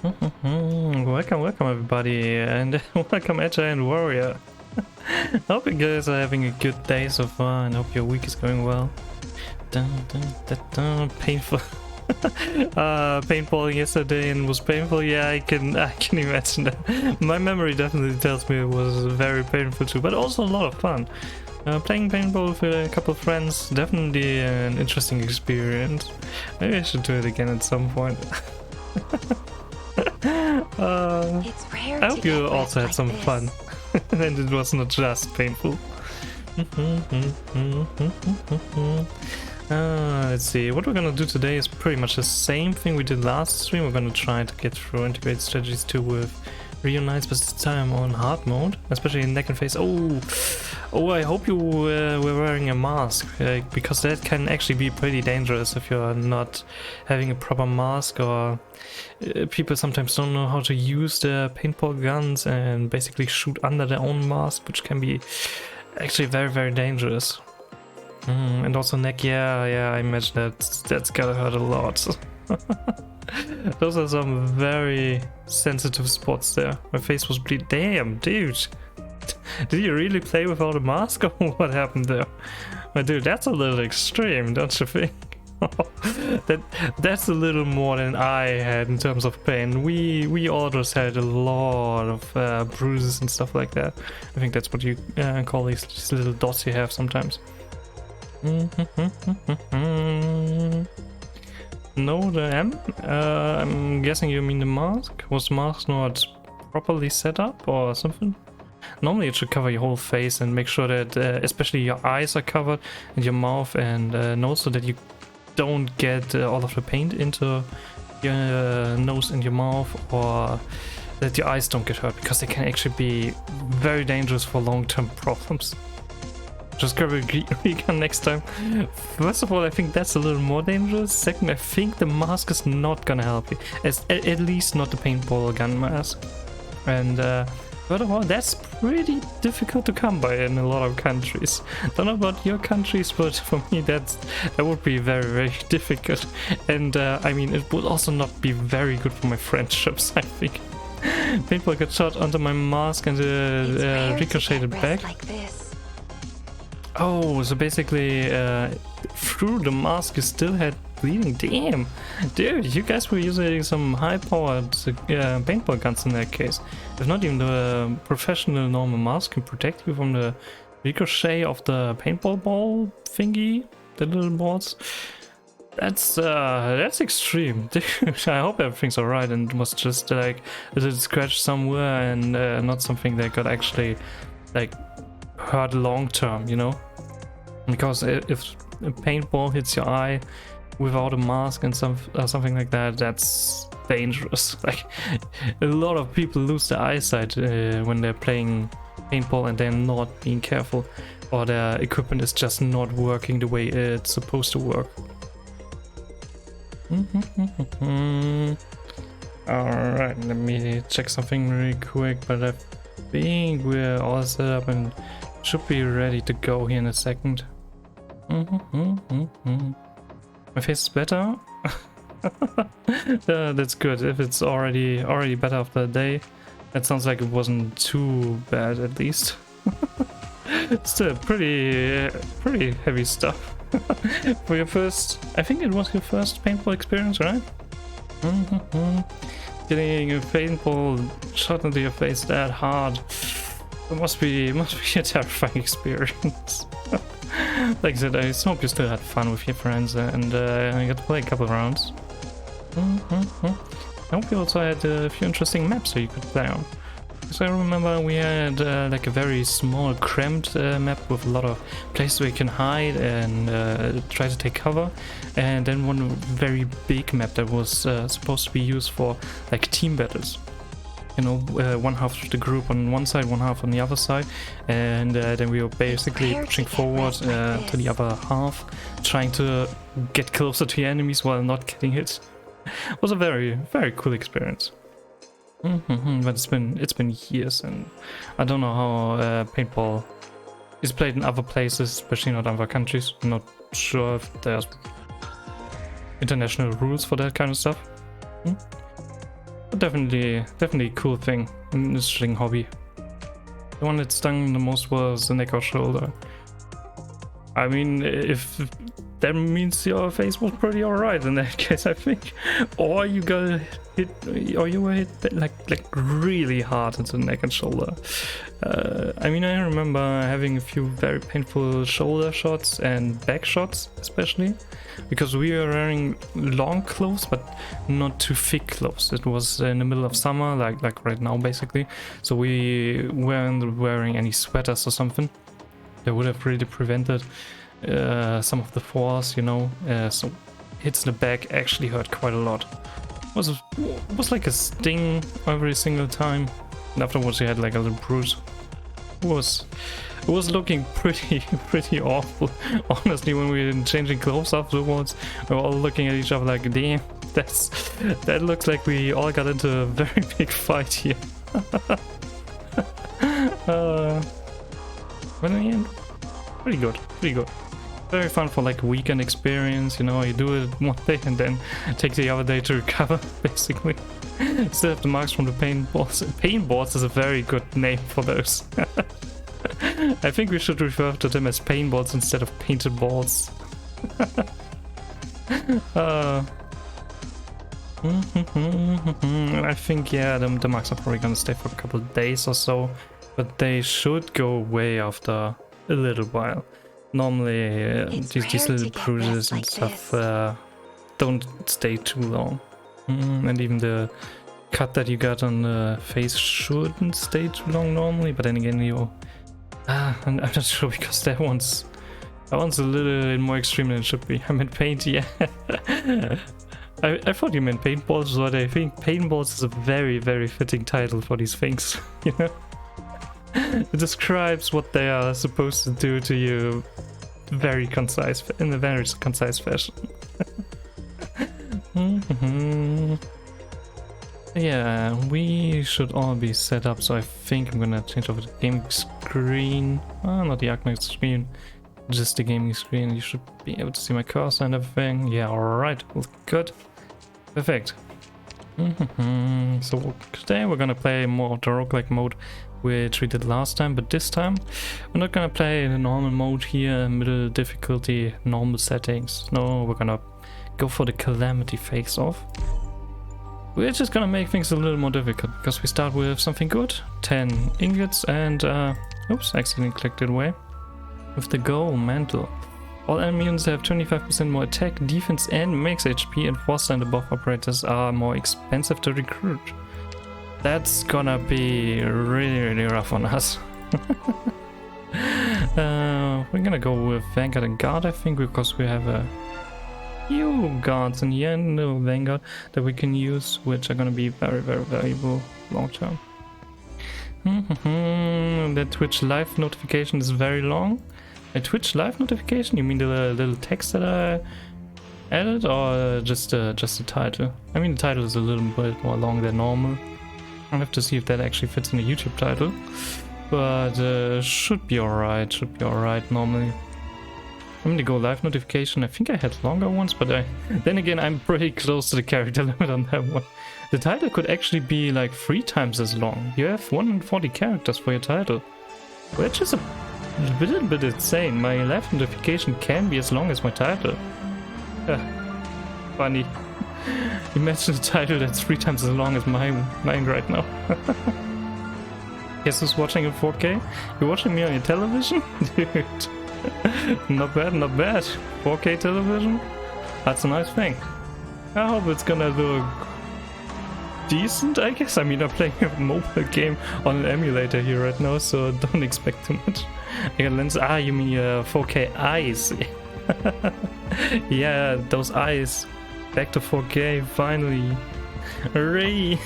Welcome, welcome everybody, and welcome Edge and Warrior. Hope you guys are having a good day so far, and hope your week is going well. Painful. Paintballing yesterday and was painful. Yeah, I can imagine that. My memory definitely tells me it was very painful too, but also a lot of fun. Playing paintball with a couple of friends, definitely an interesting experience. Maybe I should do it again at some point. I hope you also had some fun and it was not just painful. Let's see, what we're gonna do today is pretty much the same thing we did last stream. We're gonna try to get through Integrated Strategies 2 with Ryuknights, but this time on hard mode, especially in neck and face. Oh, I hope you were wearing a mask, because that can actually be pretty dangerous if you're not having a proper mask, or people sometimes don't know how to use their paintball guns and basically shoot under their own mask, which can be actually very, very dangerous. And also neck, yeah, I imagine that's gotta hurt a lot. Those are some very sensitive spots there. My face was bleeding. Damn, dude. Did you really play without a mask, or what happened there? My dude, that's a little extreme, don't you think? That's a little more than I had in terms of pain. We others had a lot of bruises and stuff like that. I think that's what you call these little dots you have sometimes. No, the M? I'm guessing you mean the mask? Was the mask not properly set up or something? Normally it should cover your whole face and make sure that especially your eyes are covered and your mouth and nose, so that you don't get all of the paint into your nose and your mouth, or that your eyes don't get hurt, because they can actually be very dangerous for long-term problems. Just grab a recon next time. First of all, I think that's a little more dangerous. Second, I think the mask is not gonna help you. At least not the paintball gun mask. And third of all, that's pretty difficult to come by in a lot of countries. Don't know about your countries, but for me that would be very, very difficult. And I mean, it would also not be very good for my friendships, I think. Paintball got shot under my mask and ricocheted back. Oh, so basically through the mask you still had bleeding. Damn, dude, you guys were using some high-powered paintball guns in that case. If not even the professional normal mask can protect you from the ricochet of the paintball ball thingy, the little balls. That's extreme, dude. I hope everything's alright and it was just like a little scratch somewhere and not something that got actually like hurt long term, you know, because if a paintball hits your eye without a mask and something like that, that's dangerous. Like, a lot of people lose their eyesight when they're playing paintball and they're not being careful, or their equipment is just not working the way it's supposed to work. Alright, let me check something really quick, but I think we're all set up and should be ready to go here in a second. My face is better. That's good. If it's already better after a day, that sounds like it wasn't too bad, at least. Still pretty heavy stuff. For your first, I think it was your first paintball experience, right? Getting a paintball shot into your face that hard. It must be a terrifying experience. Like I said, I hope you still had fun with your friends and I got to play a couple of rounds. I hope you also had a few interesting maps that you could play on. Because I remember we had like a very small, cramped map with a lot of places where you can hide and try to take cover, and then one very big map that was supposed to be used for like team battles. You know, one half of the group on one side, one half on the other side, and then we were basically pushing forward to the other half, trying to get closer to the enemies while not getting hit. It was a very, very cool experience. But it's been years, and I don't know how paintball is played in other places, especially not other countries. I'm not sure if there's international rules for that kind of stuff. Definitely a cool thing, an interesting hobby. The one that stung the most was the neck or shoulder. I mean, if that means your face was pretty alright in that case, I think. Or you got hit, or you were hit like really hard into the neck and shoulder. I mean, I remember having a few very painful shoulder shots and back shots, especially because we were wearing long clothes, but not too thick clothes. It was in the middle of summer, like right now, basically. So we weren't wearing any sweaters or something. That would have really prevented some of the force, you know. So hits in the back actually hurt quite a lot. It was like a sting every single time, and afterwards you had like a little bruise. It was looking pretty awful. Honestly, when we were changing clothes afterwards, we were all looking at each other like, damn, that looks like we all got into a very big fight here. But in the end, pretty good. Very fun for like a weekend experience, you know. You do it one day and then take the other day to recover, basically. Still have the marks from the paintballs. Paintballs is a very good name for those. I think we should refer to them as paintballs instead of painted balls. I think, yeah, the marks are probably gonna stay for a couple of days or so. But they should go away after a little while. Normally, these little bruises and stuff don't stay too long. And even the cut that you got on the face shouldn't stay too long normally. But then again, I'm not sure, because that one's a little more extreme than it should be. I meant paint, yeah. I thought you meant paintballs, but I think paintballs is a very, very fitting title for these things, you know? It describes what they are supposed to do to you in a very concise fashion. Yeah, we should all be set up, so I think I'm gonna change over the gaming screen. Not the Arknights screen, just the gaming screen. You should be able to see my cursor and everything. Yeah, alright, good. Perfect. So today we're gonna play more of the roguelike mode which we did last time, but this time we're not gonna play in the normal mode here, middle difficulty, normal settings. No, we're gonna go for the calamity face-off. We're just gonna make things a little more difficult, because we start with something good, 10 ingots, and oops, accidentally clicked it away. With the goal mantle. All enemy units have 25% more attack, defense and max HP, and 4-star and above operators are more expensive to recruit. That's gonna be really rough on us. We're gonna go with Vanguard and Guard, I think, because we have a few guards in here and the Vanguard that we can use, which are gonna be very valuable long term. The Twitch live notification is very long. A Twitch live notification? You mean the little text that I added, or just the title? I mean, the title is a little bit more long than normal. I'll have to see if that actually fits in the YouTube title, but should be alright normally. I'm gonna go live notification. I think I had longer ones, but then again, I'm pretty close to the character limit on that one. The title could actually be like 3 times as long. You have 140 characters for your title, which is a little bit insane. My live notification can be as long as my title. Funny. Imagine a title that's 3 times as long as mine right now. Guess who's watching in 4K? You're watching me on your television? Dude. Not bad. 4K television? That's a nice thing. I hope it's gonna look decent, I guess. I mean, I'm playing a mobile game on an emulator here right now, so don't expect too much. I got lens. You mean 4K eyes? Yeah, those eyes. Back to 4K, finally. Hooray!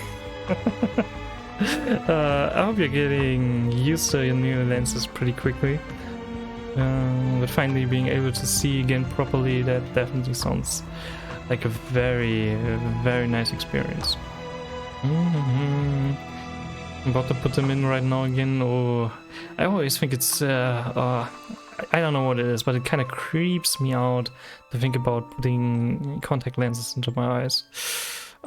I hope you're getting used to your new lenses pretty quickly. But finally being able to see again properly, that definitely sounds like a very nice experience. I'm about to put them in right now again. Oh, I always think it's I don't know what it is, but it kind of creeps me out to think about putting contact lenses into my eyes.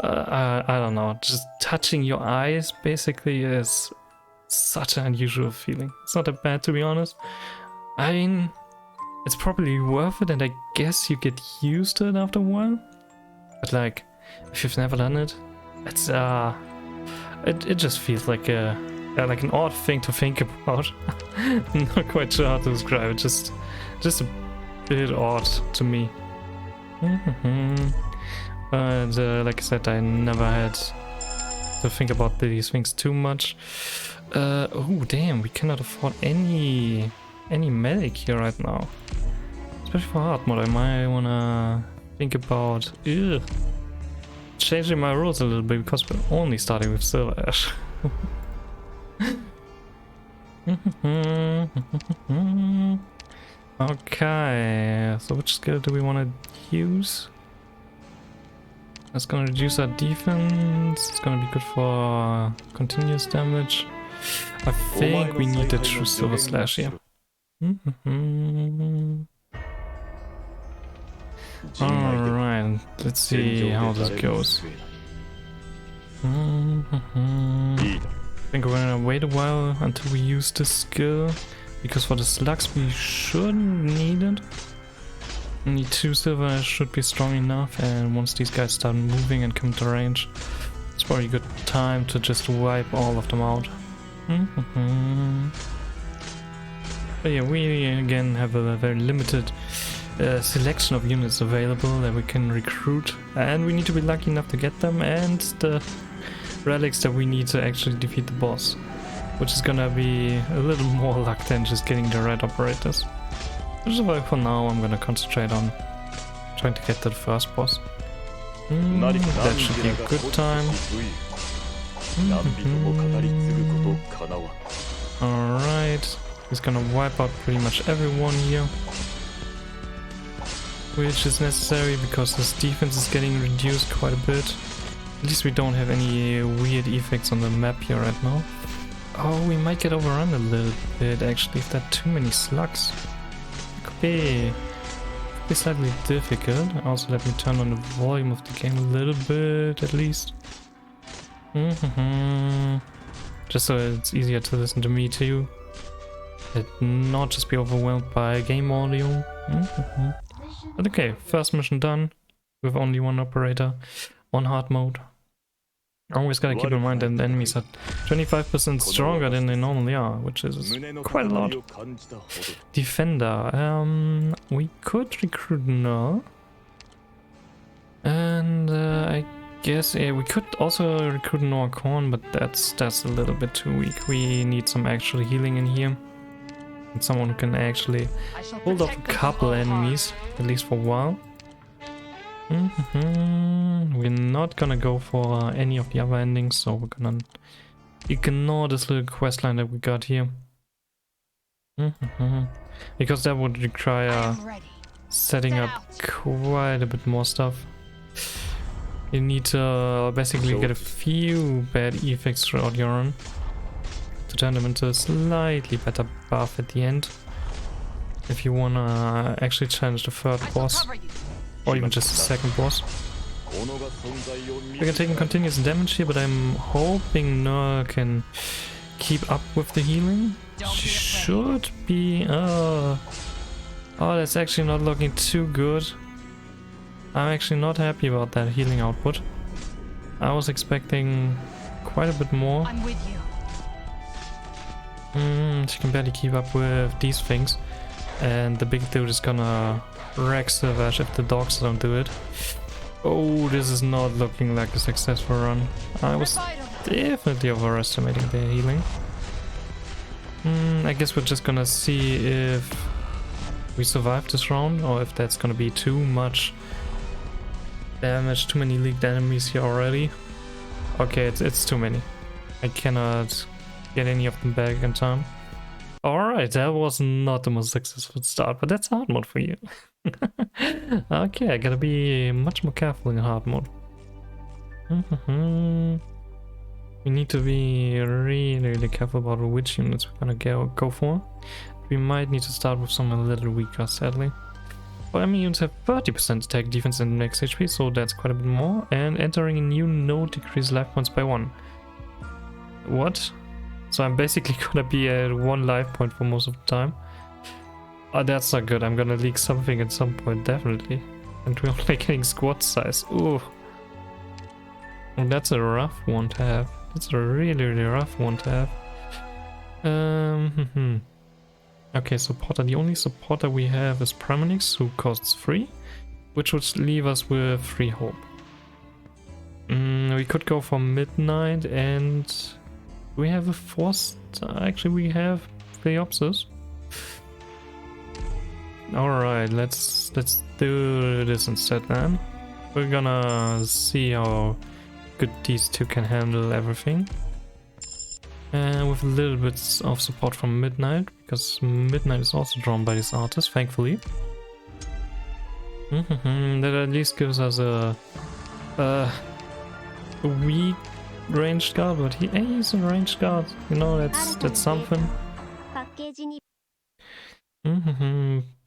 I don't know, just touching your eyes basically is such an unusual feeling. It's not that bad, to be honest. I mean, it's probably worth it, and I guess you get used to it after a while. But like, if you've never done it, it's it just feels like an odd thing to think about. Not quite sure how to describe it. Just a bit odd to me. But like I said, I never had to think about these things too much. Oh damn, we cannot afford any medic here right now. Especially for hard mode, I might wanna think about changing my rules a little bit, because we're only starting with Silver Ash. Okay, so which skill do we want to use? That's gonna reduce our defense. It's gonna be good for continuous damage. I think we need a true Silver Slash here. Alright, let's see how this goes. I think we're gonna wait a while until we use this skill, because for the slugs we shouldn't need it. Only 2 silver should be strong enough, and once these guys start moving and come to range, it's probably a good time to just wipe all of them out. But yeah, we again have a very limited selection of units available that we can recruit, and we need to be lucky enough to get them, and the relics that we need to actually defeat the boss, which is gonna be a little more luck than just getting the right operators. Which is why for now I'm gonna concentrate on trying to get to the first boss. That should be a good time. Alright, he's gonna wipe out pretty much everyone here, which is necessary because his defense is getting reduced quite a bit. At least we don't have any weird effects on the map here right now. Oh, we might get overrun a little bit actually if there are too many slugs. It could be slightly difficult. Also, let me turn on the volume of the game a little bit at least. Just so it's easier to listen to me too. And not just be overwhelmed by game audio. But okay, first mission done with only one operator on hard mode. Always gotta keep in mind that the enemies are 25% stronger than they normally are, which is quite a lot. Defender, we could recruit Null. And I guess we could also recruit Noah Korn, but that's a little bit too weak. We need some actual healing in here. And someone who can actually hold off a couple enemies, at least for a while. We're not gonna go for any of the other endings, so we're gonna ignore this little quest line that we got here. Because that would require setting up quite a bit more stuff. You need to basically get a few bad effects throughout your run to turn them into a slightly better buff at the end. If you wanna actually challenge the third boss, or even just the second boss. We can take continuous damage here, but I'm hoping Noah can keep up with the healing. She should be... Oh, that's actually not looking too good. I'm actually not happy about that healing output. I was expecting quite a bit more. I'm with you. She can barely keep up with these things. And the big dude is gonna wreck Silvash if the dogs don't do it. Oh, this is not looking like a successful run. I was definitely overestimating the healing. I guess we're just gonna see if we survive this round, or if that's gonna be too much damage, too many leaked enemies here already. Okay, it's too many. I cannot get any of them back in time. Alright, that was not the most successful start, but that's hard mode for you. Okay, I gotta be much more careful in hard mode. We need to be really careful about which units we're gonna go for. We might need to start with some a little weaker, sadly. Well, enemy units have 30% attack, defense, and max HP, so that's quite a bit more. And entering a new node decrease life points by 1. What? So I'm basically gonna be at 1 life point for most of the time. Oh, that's not good. I'm gonna leak something at some point, definitely. And we're only getting squad size. Ooh. And that's a rough one to have. That's a really, really rough one to have. Okay, supporter. The only supporter we have is Pramanix, who costs 3, which would leave us with 3 hope. We could go for Midnight, and we have a 4th. Actually, we have Theopsis. Alright, let's do this instead then. We're gonna see how good these two can handle everything. And with a little bit of support from Midnight, because Midnight is also drawn by this artist, thankfully. That at least gives us a weak ranged guard, but he's a ranged guard. You know, that's something.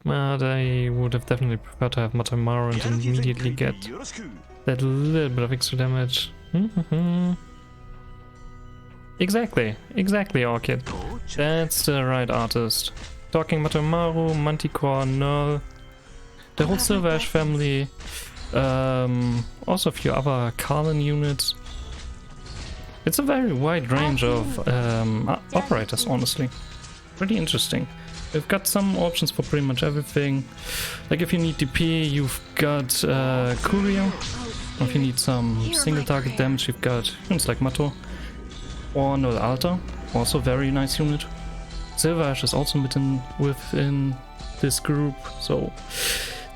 But I would have definitely preferred to have Matamaru and immediately get that little bit of extra damage. Exactly, Orchid. That's the right artist. Talking Matamaru, Manticore, Null, the whole Silver Ash family, also a few other Carlin units. It's a very wide range of operators, honestly. Pretty interesting. We've got some options for pretty much everything. Like if you need DP, you've got Curio. If you need some single target damage, you've got units like Mato. Or Null Alta, also very nice unit. Silver Ash is also within this group, so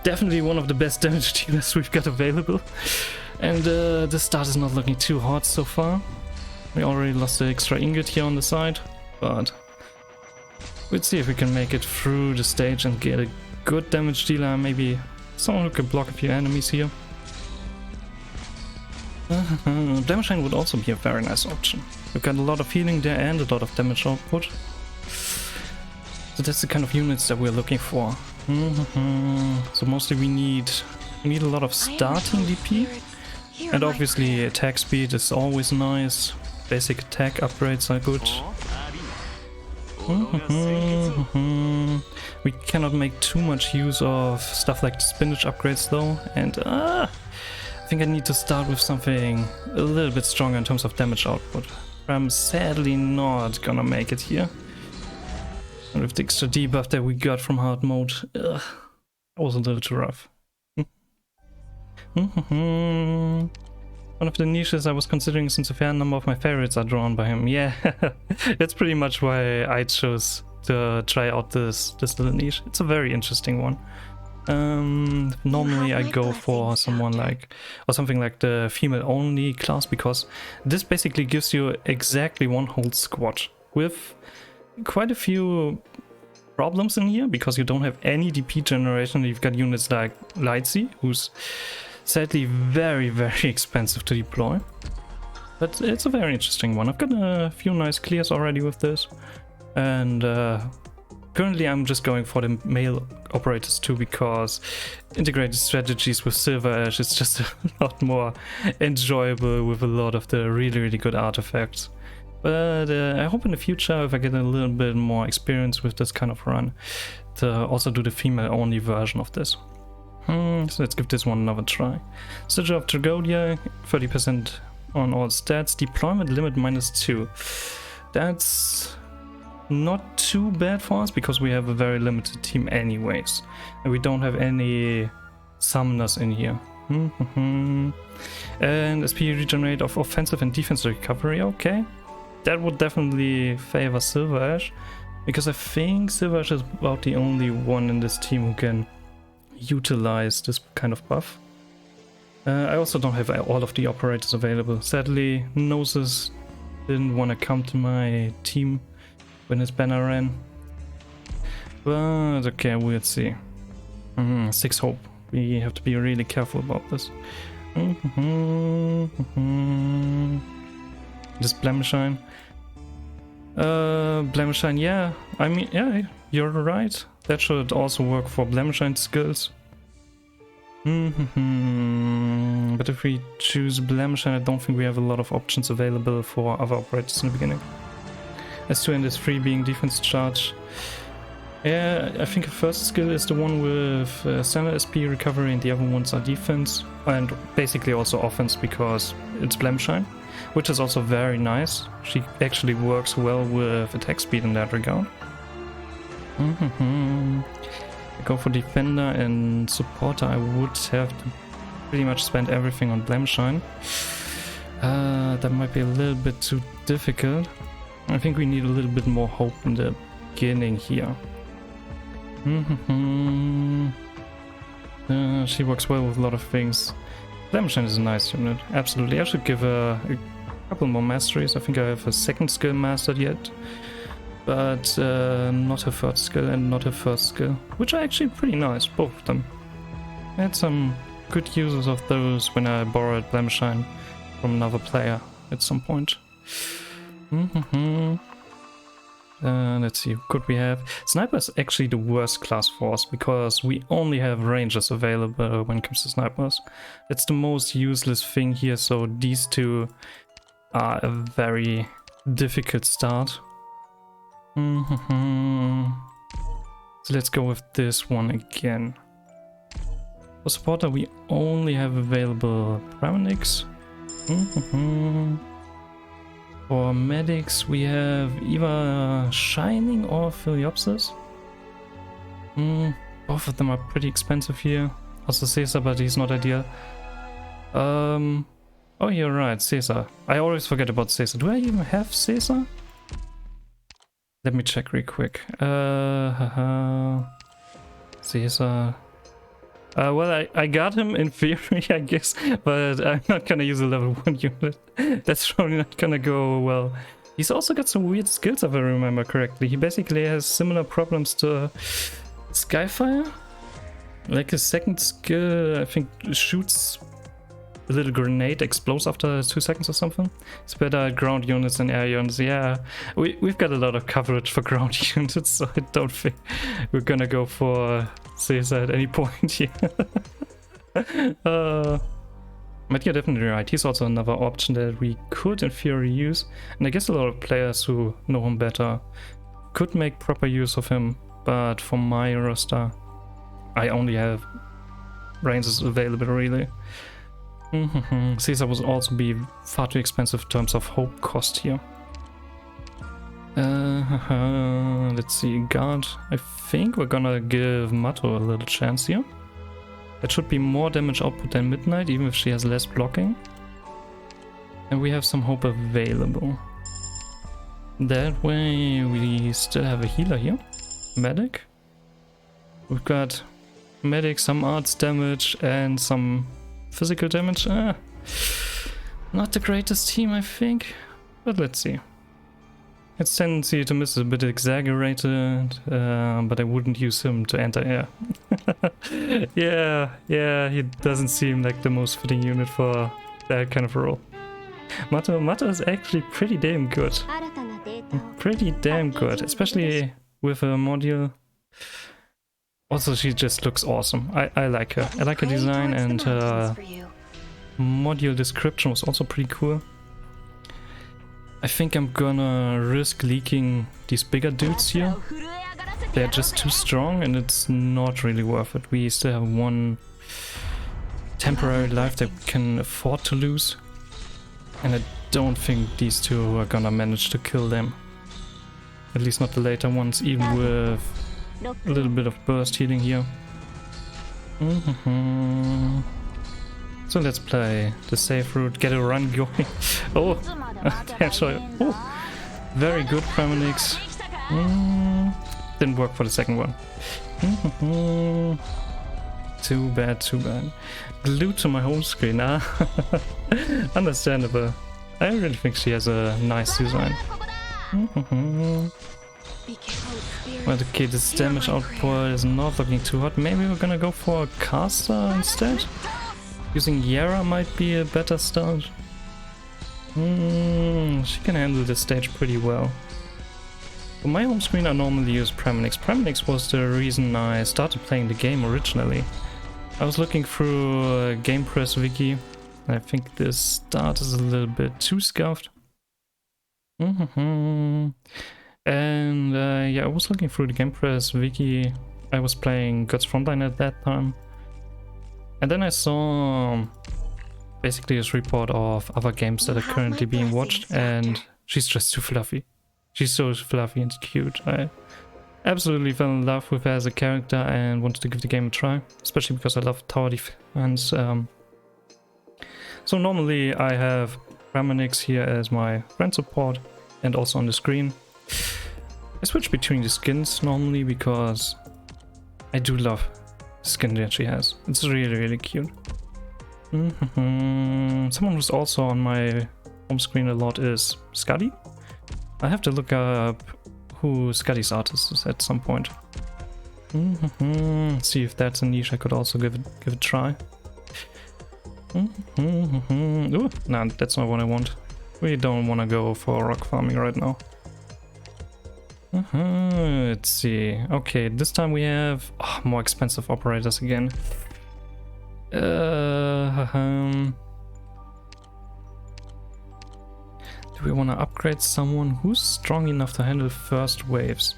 definitely one of the best damage dealers we've got available. And the start is not looking too hot so far. We already lost the extra ingot here on the side, but let's see if we can make it through the stage and get a good damage dealer, maybe someone who can block a few enemies here. Damage Chain would also be a very nice option. We've got a lot of healing there and a lot of damage output. So that's the kind of units that we're looking for. So mostly we need a lot of starting DP. And obviously attack speed is always nice. Basic attack upgrades are good. We cannot make too much use of stuff like the spinach upgrades though. And I think I need to start with something a little bit stronger in terms of damage output. I'm sadly not gonna make it here. And with the extra debuff that we got from hard mode, that was a little too rough. One of the niches I was considering, since a fair number of my favorites are drawn by him. Yeah, that's pretty much why I chose to try out this little niche. It's a very interesting one. Normally I go for something like the female only class, because this basically gives you exactly one whole squad with quite a few problems in here, because you don't have any DP generation. You've got units like Lightsy, who's sadly very, very expensive to deploy, but it's a very interesting one. I've got a few nice clears already with this, and currently I'm just going for the male operators too, because integrated strategies with Silver Ash is just a lot more enjoyable with a lot of the really, really good artifacts. But I hope in the future, if I get a little bit more experience with this kind of run, to also do the female only version of this. So let's give this one another try. Sigil of Tragodia, 30% on all stats, deployment limit -2. That's not too bad for us, because we have a very limited team anyways, and we don't have any summoners in here. And SP regenerate of offensive and defensive recovery. Okay, that would definitely favor Silver Ash, because I think Silver Ash is about the only one in this team who can utilize this kind of buff. I also don't have all of the operators available. Sadly, Gnosis didn't want to come to my team when his banner ran. But okay, we'll see. 6 hope. We have to be really careful about this. This Blemishine. Blemishine, yeah. I mean, yeah, you're right. That should also work for Blemishine skills. But if we choose Blemish, I don't think we have a lot of options available for other operators in the beginning. IS2 and IS3 being defense charge. Yeah, I think the first skill is the one with standard SP recovery, and the other ones are defense and basically also offense because it's Blemshine, which is also very nice. She actually works well with attack speed in that regard. I go for defender and supporter. I would have to pretty much spend everything on Blemshine. That might be a little bit too difficult. I think we need a little bit more hope in the beginning here. She works well with a lot of things. Blemshine is a nice unit, absolutely. I should give her a couple more masteries. I think I have a second skill mastered yet, but not her third skill and not her first skill, which are actually pretty nice, both of them. I had some good uses of those when I borrowed Blemshine from another player at some point. Let's see, what could we have? Sniper is actually the worst class for us because we only have rangers available when it comes to snipers. It's the most useless thing here, so these two are a very difficult start. So let's go with this one again. For supporter we only have available Ryuknights. For medics we have either Shining or Philiopsis. Both of them are pretty expensive here. Also Caesar, but he's not ideal. Oh, you're right, Caesar. I always forget about Caesar. Do I even have Caesar? Let me check real quick. Caesar. Well, I got him in theory, I guess, but I'm not gonna use a level 1 unit. That's probably not gonna go well. He's also got some weird skills, if I remember correctly. He basically has similar problems to Skyfire. Like his second skill, I think, shoots a little grenade, explodes after 2 seconds or something. It's better at ground units than air units. Yeah, we've got a lot of coverage for ground units, so I don't think we're gonna go for Caesar at any point here. But you're definitely right. He's also another option that we could in theory use. And I guess a lot of players who know him better could make proper use of him. But for my roster, I only have rangers available really. Caesar would also be far too expensive in terms of hope cost here. Let's see, guard. I think we're gonna give Mato a little chance here. That should be more damage output than Midnight, even if she has less blocking. And we have some hope available. That way we still have a healer here. Medic. We've got medic, some arts damage and some physical damage. Not the greatest team, I think, but let's see. Its tendency to miss is a bit exaggerated, but I wouldn't use him to enter air. yeah, he doesn't seem like the most fitting unit for that kind of role. Mato is actually pretty damn good. Pretty damn good, especially with a module. Also, she just looks awesome. I like her. I like her design, and her module description was also pretty cool. I think I'm gonna risk leaking these bigger dudes here. They're just too strong and it's not really worth it. We still have one temporary life that we can afford to lose. And I don't think these two are gonna manage to kill them. At least not the later ones, even with a little bit of burst healing here. So let's play the safe route, get a run going. Oh, damn, sorry. Oh, very good Premonics. Didn't work for the second one. Too bad, too bad. Glued to my home screen, understandable. I really think she has a nice design. Well, okay, this damage output is not looking too hot. Maybe we're gonna go for a caster instead? Using Yara might be a better start. She can handle this stage pretty well. For my home screen I normally use Premonics. Premonics was the reason I started playing the game originally. I was looking through Game Press Wiki. I think this start is a little bit too scuffed. And yeah, I was looking through the Game Press Wiki. I was playing God's Frontline at that time. And then I saw basically this report of other games that are currently being watched, and she's just too fluffy. She's so fluffy and cute. I absolutely fell in love with her as a character and wanted to give the game a try, especially because I love tower defense. So normally I have Ryuknights here as my friend support and also on the screen. I switch between the skins normally because I do love the skin that she has. It's really cute. Someone who's also on my home screen a lot is Scuddy. I have to look up who Scuddy's artist is at some point. See if that's a niche I could also give it a try. Ooh, no, that's not what I want. We don't want to go for rock farming right now. Let's see. Okay, this time we have more expensive operators again. Do we want to upgrade someone who's strong enough to handle first waves?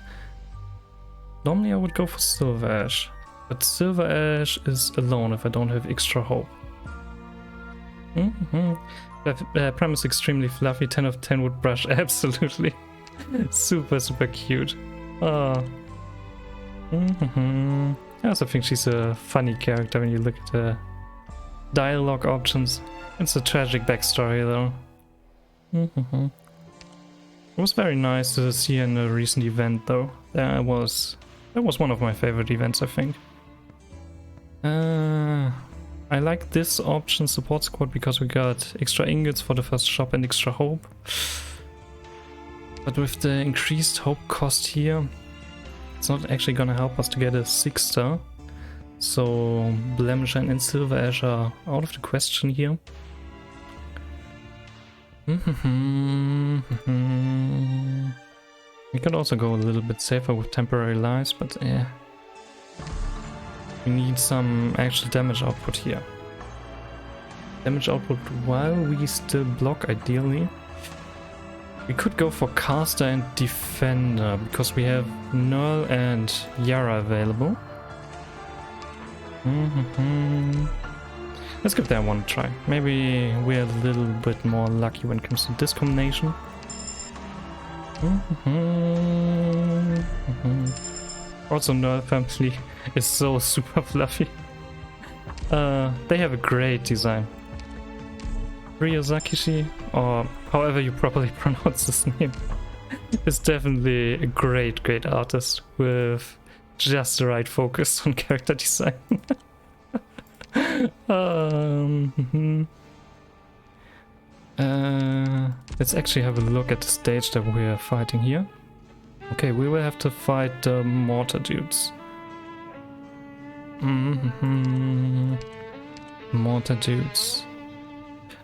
Normally I would go for Silver Ash, but Silver Ash is alone if I don't have extra hope. Premise extremely fluffy, 10 of 10 would brush, absolutely. super cute. I also think she's a funny character when you look at the dialogue options. It's a tragic backstory though. It was very nice to see her in a recent event though. That was one of my favorite events, I think. I like this option, support squad, because we got extra ingots for the first shop and extra hope. But with the increased hope cost here, it's not actually gonna help us to get a 6-star. So Blemish and Silver Ash are out of the question here. We could also go a little bit safer with temporary lives, but yeah. We need some actual damage output here. Damage output while we still block, ideally. We could go for Caster and Defender, because we have Null and Yara available. Let's give that one a try. Maybe we're a little bit more lucky when it comes to this combination. Also, Null family is so super fluffy. They have a great design. Ryozakishi, or however you properly pronounce this name, is definitely a great artist with just the right focus on character design. Let's actually have a look at the stage that we are fighting here. Okay, we will have to fight the mortar dudes. Mortar dudes.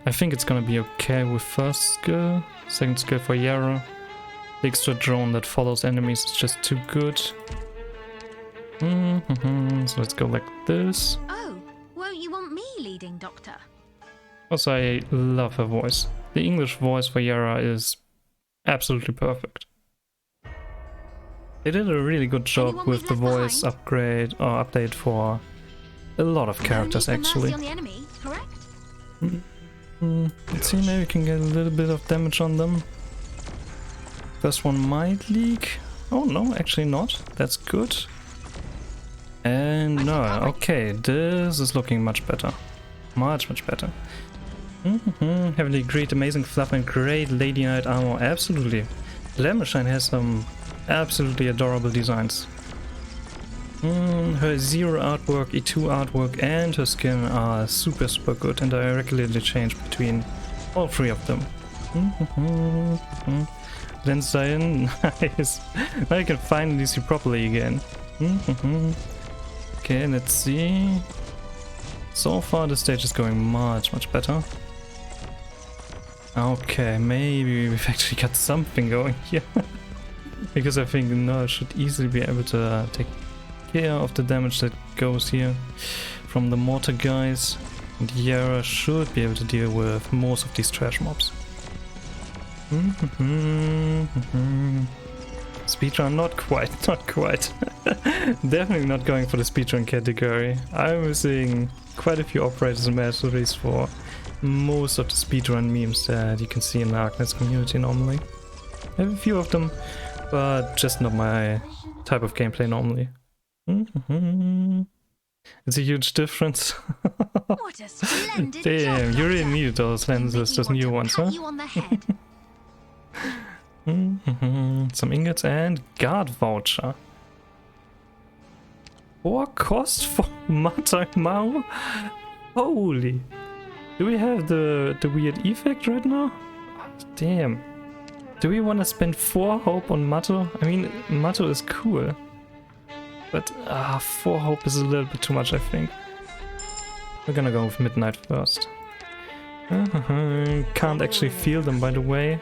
I think it's gonna be okay with first skill, second skill for Yara. The extra drone that follows enemies is just too good. So let's go like this. Oh, won't you want me leading, Doctor? Also, I love her voice. The English voice for Yara is absolutely perfect. They did a really good job with the voice upgrade or update for a lot of characters actually. On the enemy, correct? Let's see, maybe we can get a little bit of damage on them. First one might leak. Oh no, actually not. That's good. And no, okay, this is looking much better. Much better. Heavily agreed, amazing fluff and great Lady Knight armor, absolutely. Lemmershine has some absolutely adorable designs. Her Zero artwork, E2 artwork and her skin are super good, and I regularly change between all three of them. Then Zion, nice. Now you can finally see properly again. Okay, let's see. So far the stage is going much better. Okay, maybe we've actually got something going here. Because I think Null should easily be able to take care of the damage that goes here from the mortar guys. And Yara should be able to deal with most of these trash mobs. Speedrun, not quite, not quite. Definitely not going for the speedrun category. I'm missing quite a few operators and masteries for most of the speedrun memes that you can see in the Arknights community normally. I have a few of them, but just not my type of gameplay normally. It's a huge difference. What a splendid Damn, job, you really Doctor. needed those lenses, those new ones, huh? You on the head. Some ingots and guard voucher. 4 cost for Mata Mao? Holy. Do we have the weird effect right now? Damn. Do we want to spend 4 hope on Mato? I mean, Mato is cool. But 4 hope is a little bit too much, I think. We're gonna go with Midnight first. Can't actually feel them, by the way.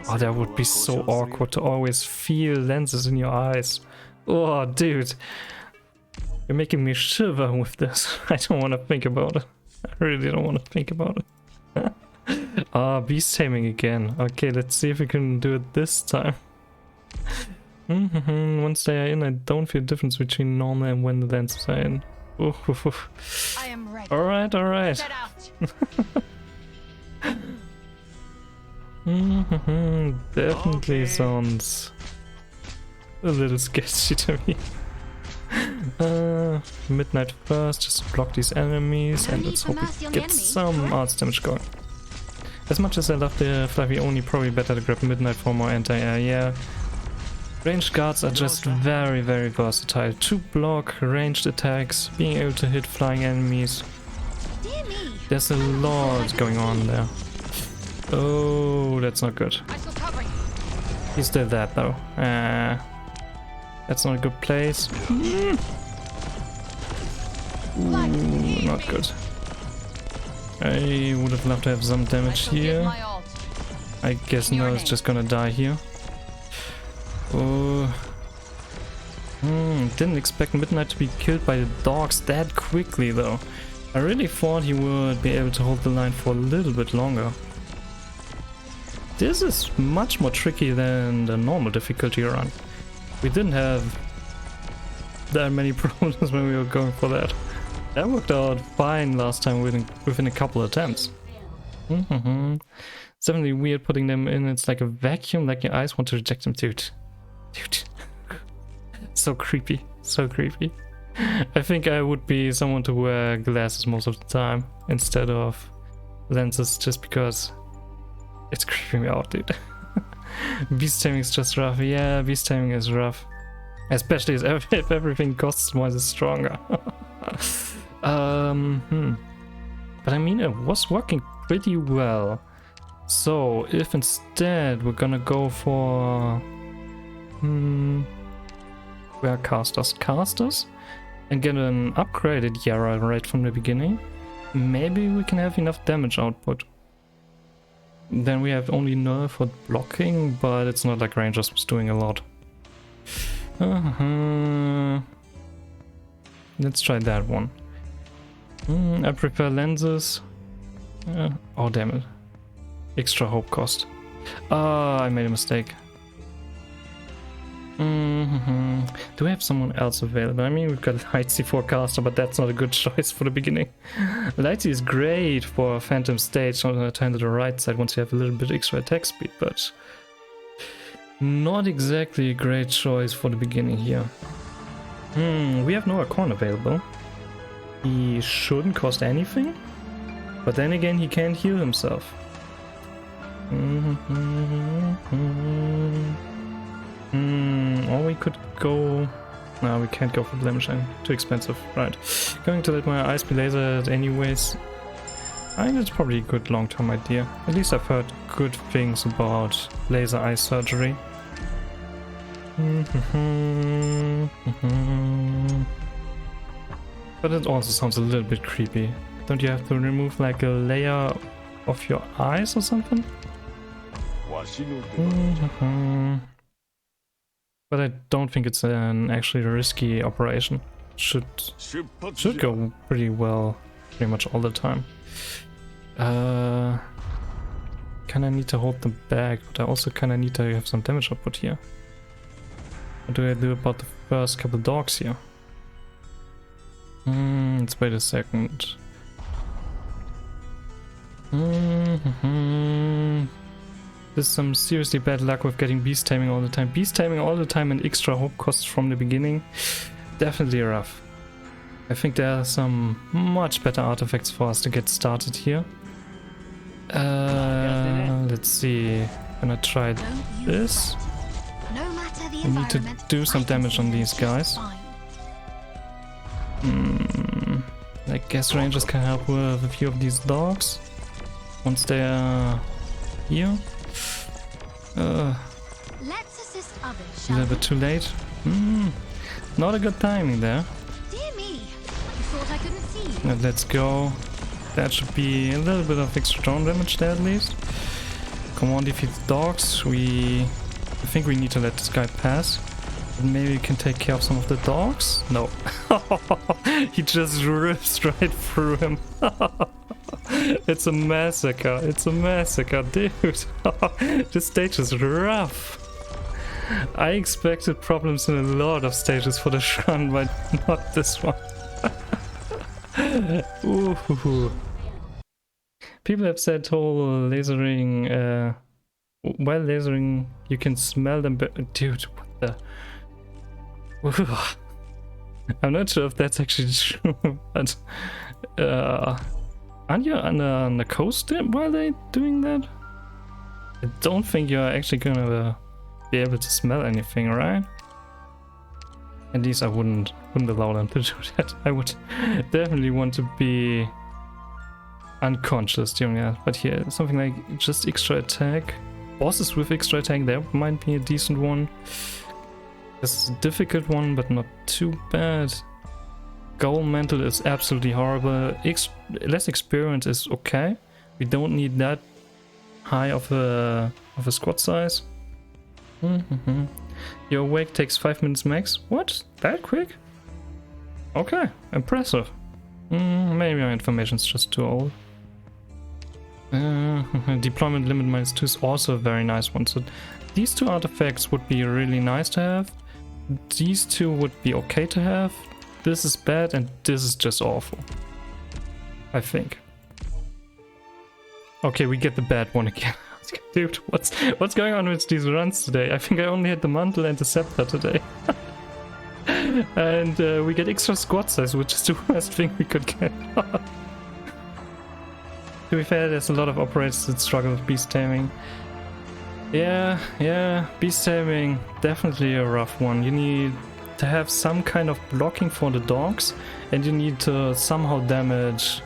Oh, that would be so awkward to always feel lenses in your eyes. Oh, dude. You're making me shiver with this. I don't want to think about it. I really don't want to think about it. Beast taming again. Okay, let's see if we can do it this time. Once they are in, I don't feel the difference between normal and when the lenses are in. I am ready. Alright, alright. Set out. Definitely sounds a little sketchy to me. Midnight first, just to block these enemies, No and need let's for hope mercy we on the get enemy, some correct? arts damage going. As much as I love the fluffy Oni, probably better to grab Midnight for more anti-air, yeah. Ranged guards are just very, very versatile. To block ranged attacks, being able to hit flying enemies. Dear me. There's a lot going on there. Oh, that's not good. I shall cover you. He's still dead though. That's not a good place. Ooh, not good. I would have loved to have some damage here. I guess no, it's just gonna die here. Oh. Didn't expect Midnight to be killed by the dogs that quickly though. I really thought he would be able to hold the line for a little bit longer. This is much more tricky than the normal difficulty run. We didn't have that many problems when we were going for that. That worked out fine last time within a couple attempts. It's definitely weird putting them in. It's like a vacuum, like your eyes want to reject them. Dude. So creepy. So creepy. I think I would be someone to wear glasses most of the time instead of lenses, just because it's creeping me out, dude. Beast taming is just rough. Yeah, beast taming is rough. Especially if everything costs more, it's stronger. But I mean, it was working pretty well. So if instead we're gonna go for where are casters and get an upgraded Yara right from the beginning, maybe we can have enough damage output. Then we have only nerf for blocking, but it's not like Rangers was doing a lot. Let's try that one. I prefer lenses. Oh damn it. Extra hope cost. I made a mistake. Do we have someone else available? I mean, we've got Lightsy Forecaster, but that's not a good choice for the beginning. Lightsy is great for Phantom Stage, on the turn to the right side once you have a little bit extra attack speed, but not exactly a great choice for the beginning here. We have no Acorn available. He shouldn't cost anything, but then again he can't heal himself. Or we could go... No, we can't go for Blemishing. Too expensive. Right. Going to let my eyes be lasered anyways. I think it's probably a good long-term idea. At least I've heard good things about laser eye surgery. But it also sounds a little bit creepy. Don't you have to remove like a layer of your eyes or something? But I don't think it's an actually risky operation. should go pretty well pretty much all the time. Kinda need to hold them back, but I also kinda need to have some damage output here. What do I do about the first couple dogs here? Let's wait a second. There's some seriously bad luck with getting beast taming all the time. Beast taming all the time and extra hope costs from the beginning. Definitely rough. I think there are some much better artifacts for us to get started here. Let's see. Gonna try this. We need to do some damage on these guys. I guess rangers can help with a few of these dogs once they are here. Let's assist others, A little bit too late. Not a good timing there. Dear me, you thought I couldn't see you. But let's go. That should be a little bit of extra drone damage there at least. Come on, defeat the dogs. I think we need to let this guy pass. Maybe we can take care of some of the dogs? No. He just rips right through him. It's a massacre. It's a massacre, dude. This stage is rough. I expected problems in a lot of stages for the run, but not this one. Ooh. People have said whole lasering, while lasering you can smell them, but dude, what the? Ooh. I'm not sure if that's actually true, but aren't you on the coast while they're doing that? I don't think you're actually gonna be able to smell anything, right? At least I wouldn't allow them to do that. I would definitely want to be unconscious during that. But here, something like just extra attack. Bosses with extra attack, there might be a decent one. It's a difficult one, but not too bad. Goal mental is absolutely horrible. Less experience is okay. We don't need that high of a squad size. Your awake takes 5 minutes max. What? That quick? Okay, impressive. Maybe our information's just too old. Deployment limit -2 is also a very nice one. So these two artifacts would be really nice to have. These two would be okay to have. This is bad and this is just awful, I think. Okay, we get the bad one again. Dude, what's going on with these runs today? I think I only had the mantle and the scepter today. And we get extra squad size, which is the worst thing we could get. To be fair, there's a lot of operators that struggle with beast taming. Yeah, beast taming, definitely a rough one. You need to have some kind of blocking for the dogs, and you need to somehow damage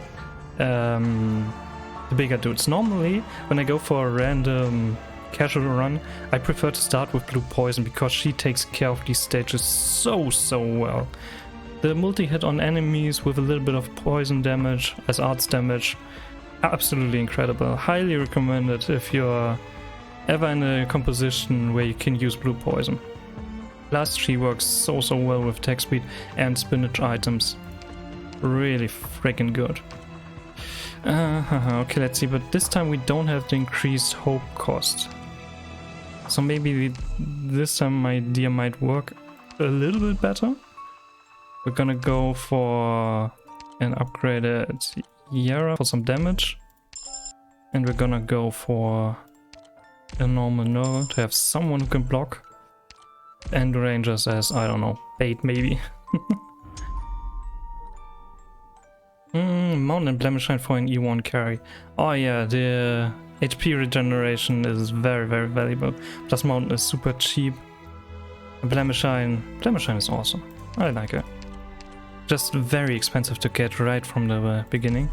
the bigger dudes. Normally, when I go for a random casual run, I prefer to start with Blue Poison because she takes care of these stages so well. The multi-hit on enemies with a little bit of poison damage as arts damage, absolutely incredible. Highly recommended if you're ever in a composition where you can use Blue Poison. Plus, she works so well with attack speed and spinach items. Really freaking good. Okay, let's see, but this time we don't have the increased hope cost. So maybe this time my idea might work a little bit better. We're gonna go for an upgraded Yara for some damage. And we're gonna go for a normal Nova to have someone who can block. And Rangers as, I don't know, bait maybe. Mountain and Blemish Shine for an E1 carry. Oh yeah, the HP regeneration is very valuable. Plus Mountain is super cheap. Blemish Shine is awesome. I like it. Just very expensive to get right from the beginning.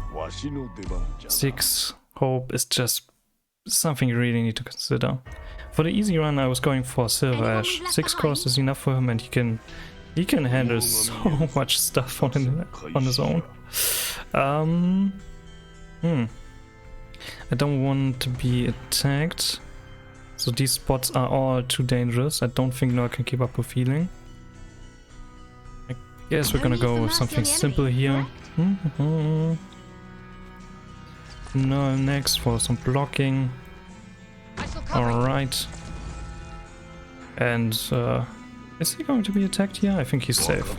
6 hope is just something you really need to consider. For the easy run I was going for Silver Ash. 6 cost is enough for him and he can handle so much stuff on his own. I don't want to be attacked. So these spots are all too dangerous. I don't think Noah can keep up with healing. I Guess we're gonna go with something simple here. No, next for some blocking. Alright. And is he going to be attacked here? I think he's safe.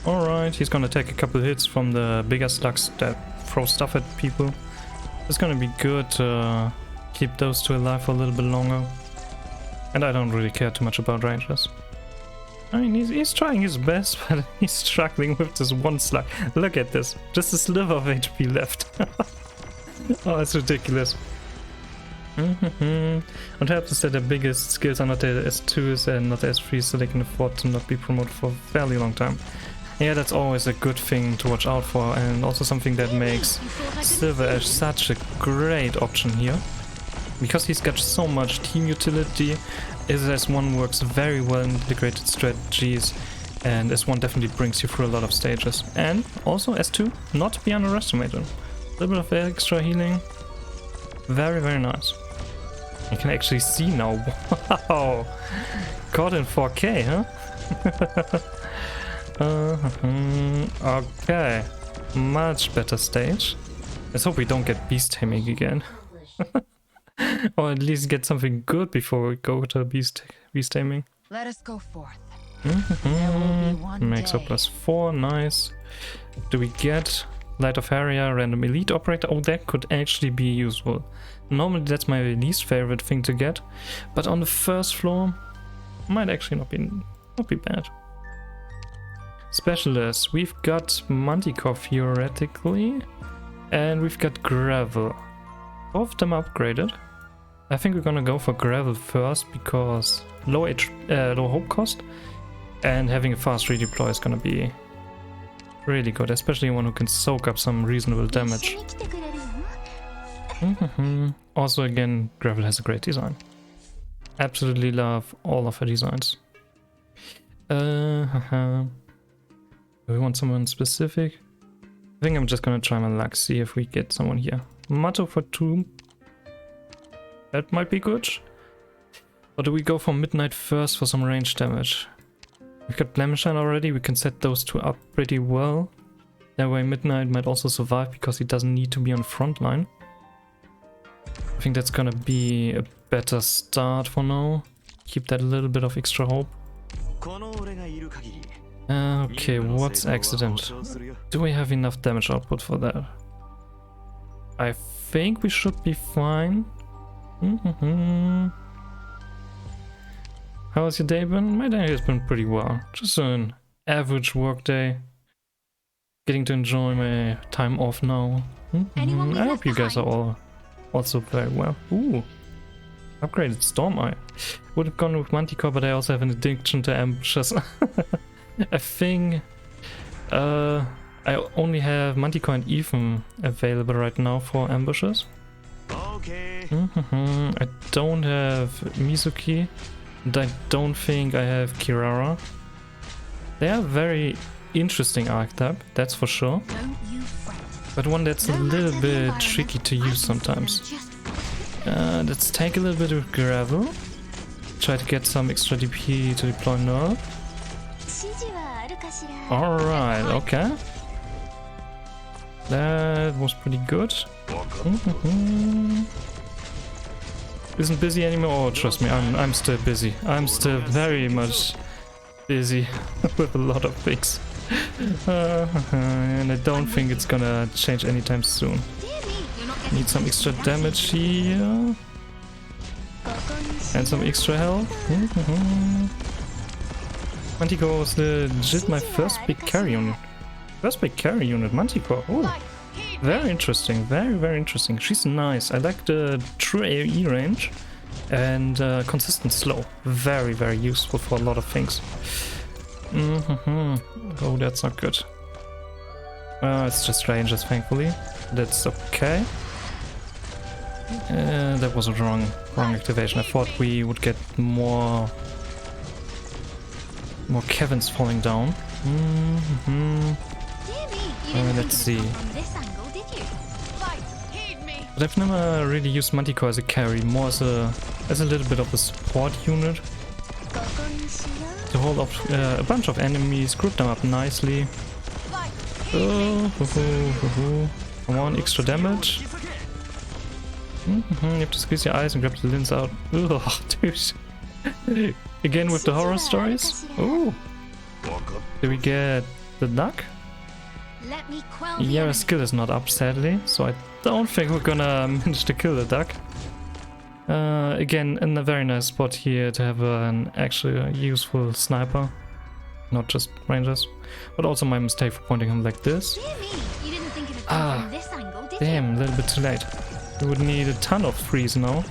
Alright, he's gonna take a couple hits from the bigger slugs that throw stuff at people. It's gonna be good to keep those two alive for a little bit longer. And I don't really care too much about rangers. I mean, he's trying his best, but he's struggling with this one slug. Look at this. Just a sliver of HP left. Oh, that's ridiculous. On top of that, their biggest skills are not the S2s and not the S3s, so they can afford to not be promoted for a fairly long time. Yeah, that's always a good thing to watch out for, and also something that makes Silver Ash such a great option here. Because he's got so much team utility, S1 works very well in integrated strategies, and S1 definitely brings you through a lot of stages. And also S2, not to be underestimated. A little bit of extra healing. Very, very nice. You can actually see now. Wow! Caught in 4K, huh? Okay. Much better stage. Let's hope we don't get beast taming again. Or at least get something good before we go to beast taming. Let us go forth. Makes up +4, nice. Do we get Light of Area, random elite operator? Oh, that could actually be useful. Normally that's my least favorite thing to get, but on the first floor might actually not be bad. Specialists, we've got Manticore theoretically, and we've got Gravel. Both of them upgraded. I think we're gonna go for Gravel first because low hope cost, and having a fast redeploy is gonna be really good, especially one who can soak up some reasonable damage. Also, again, Gravel has a great design. Absolutely love all of her designs. Do we want someone specific? I think I'm just gonna try my luck, see if we get someone here. Matto for 2. That might be good. Or do we go for Midnight first for some range damage? We've got Blemishine already, we can set those two up pretty well. That way Midnight might also survive because he doesn't need to be on the front line. I think that's gonna be a better start for now. Keep that little bit of extra hope. Okay, what's accident? Do we have enough damage output for that? I think we should be fine. How has your day been? My day has been pretty well. Just an average work day. Getting to enjoy my time off now. I hope you guys are all also very well. Ooh. Upgraded Storm Eye. Would have gone with Manticore, but I also have an addiction to ambushes. I think I only have Manticore and Ethan available right now for ambushes. I don't have Mizuki, and I don't think I have Kirara. They are very interesting archetype, that's for sure. But one that's a little bit tricky to use sometimes. Let's take a little bit of Gravel. Try to get some extra DP to deploy Nerf. Alright, okay. That was pretty good. Isn't busy anymore? Oh, trust me, I'm still busy. I'm still very much busy with a lot of things. And I don't think it's gonna change anytime soon. Need some extra damage here. And some extra health. Manticore was legit my first big carry unit. First big carry unit, Manticore. Oh, very interesting, very interesting. She's nice. I like the true AoE range and consistent slow. Very useful for a lot of things. Oh, that's not good. It's just rangers, thankfully. That's okay. That was a wrong activation. I thought we would get more Kevins falling down. Let's see. But I've never really used Manticore as a carry, more as a little bit of a support unit. to hold off a bunch of enemies, group them up nicely. Oh, come on, extra damage. You have to squeeze your eyes and grab the lens out. Oh, dude. Again with the horror stories. Oh, did we get the duck? Let me quell the Yeah, our enemy. skill is not up sadly, so I don't think we're gonna manage to kill the duck. Again, in a very nice spot here to have an actually useful sniper, not just rangers. But also my mistake for pointing him like this. Dear me, you didn't think of it from this angle, did Damn, a little bit too late. We would need a ton of freeze now.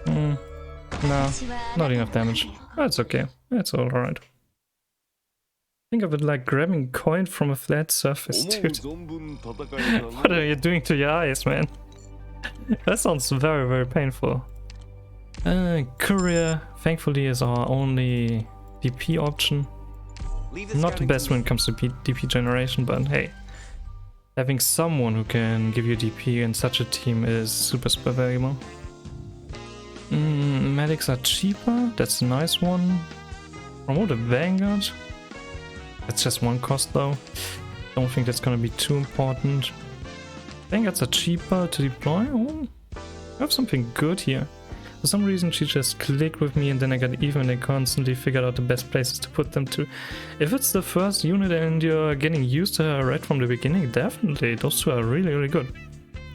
No, not enough damage. That's okay. That's alright. Think of it like grabbing a coin from a flat surface, dude. What are you doing to your eyes, man? That sounds very, very painful. Courier, thankfully, is our only DP option. Not the best when it comes to DP generation, but hey. Having someone who can give you DP in such a team is super valuable. Medics are cheaper, that's a nice one. Promote a Vanguard. That's just one cost though. Don't think that's gonna be too important. Vanguards are cheaper to deploy. Oh, I have something good here. For some reason she just clicked with me and then I got even and I constantly figured out the best places to put them to. If it's the first unit and you're getting used to her right from the beginning, definitely. Those two are really, really good.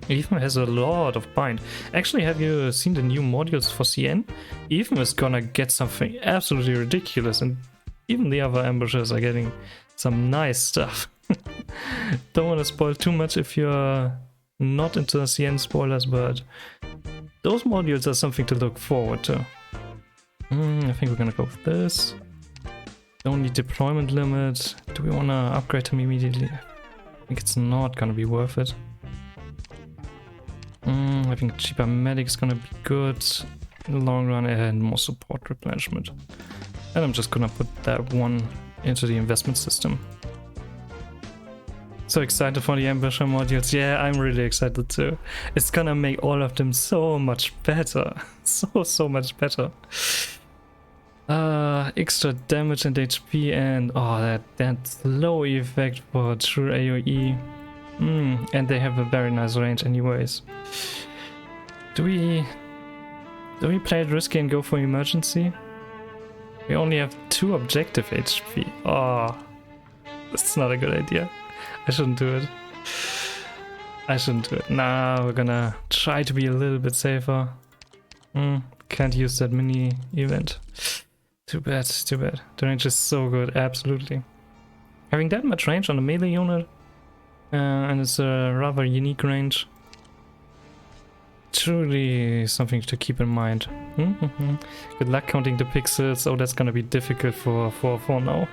Even has a lot of bind. Actually, have you seen the new modules for CN? Even is gonna get something absolutely ridiculous and even the other ambushers are getting some nice stuff. Don't want to spoil too much if you're not into CN spoilers, but those modules are something to look forward to. I think we're gonna go with this. Don't need deployment limit. Do we want to upgrade him immediately? I think it's not gonna be worth it. I think cheaper medic is gonna be good in the long run and more support replenishment. And I'm just gonna put that one into the investment system. So excited for the ambusher modules. Yeah, I'm really excited too. It's gonna make all of them so much better. So much better. Extra damage and HP and that slow effect for true AoE. And they have a very nice range anyways. Do we play it risky and go for emergency? We only have 2 objective HP. Oh, that's not a good idea. I shouldn't do it. Nah, we're gonna try to be a little bit safer. Can't use that mini event. Too bad. The range is so good, absolutely. Having that much range on a melee unit, and it's a rather unique range. Truly something to keep in mind. Good luck counting the pixels. Oh, that's gonna be difficult for now.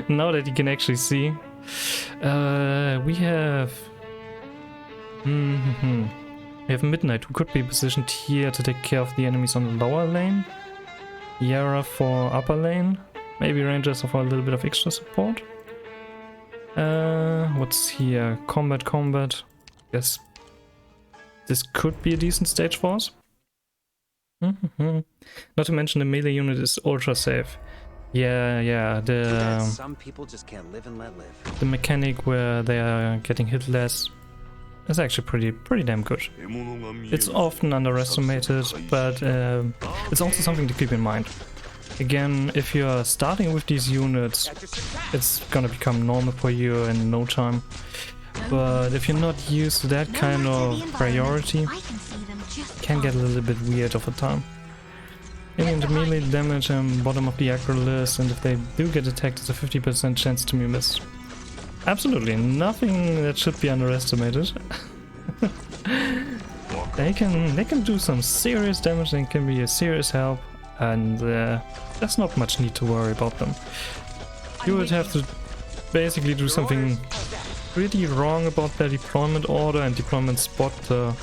Now that you can actually see. We have Midnight, who could be positioned here to take care of the enemies on the lower lane. Yara for upper lane. Maybe Rangers for a little bit of extra support. What's here? Combat. Yes. This could be a decent stage for us. Not to mention the melee unit is ultra safe. Yeah, some people just can't live and let live. The mechanic where they are getting hit less is actually pretty damn good. It's often underestimated, but it's also something to keep in mind. Again, if you're starting with these units, it's gonna become normal for you in no time. But if you're not used to that kind of priority, it can get a little bit weird over time. Getting the melee damage and bottom of the aggro list, and if they do get attacked, it's a 50% chance to be missed. Absolutely nothing that should be underestimated. They can do some serious damage and can be a serious help, and there's not much need to worry about them. You would have to basically do something pretty wrong about their deployment order and deployment spot to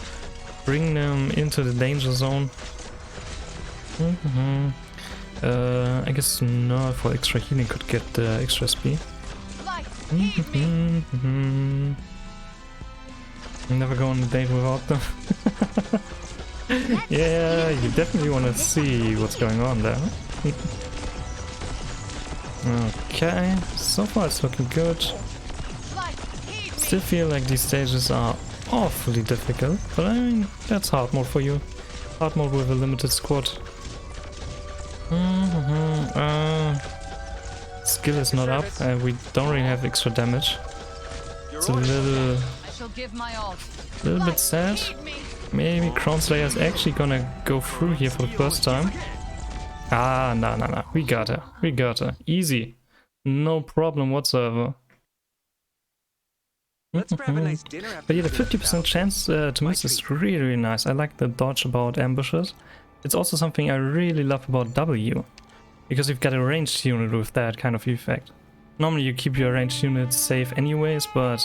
bring them into the danger zone. I guess no, for extra healing could get the extra speed. Never go on a date without them. Yeah, you definitely want to see what's going on there. Okay, so far it's looking good. Still feel like these stages are awfully difficult, but I mean, that's hard mode for you. Hard mode with a limited squad. Skill is not up, and we don't really have extra damage. It's a little bit sad. Maybe Crown Slayer is actually gonna go through here for the first time. Ah, no. We got her. We got her. Easy. No problem whatsoever. Let's grab a nice dinner after But yeah, the 50% chance to miss is really, really nice. I like the dodge about ambushes. It's also something I really love about W, because you've got a ranged unit with that kind of effect. Normally you keep your ranged units safe anyways, but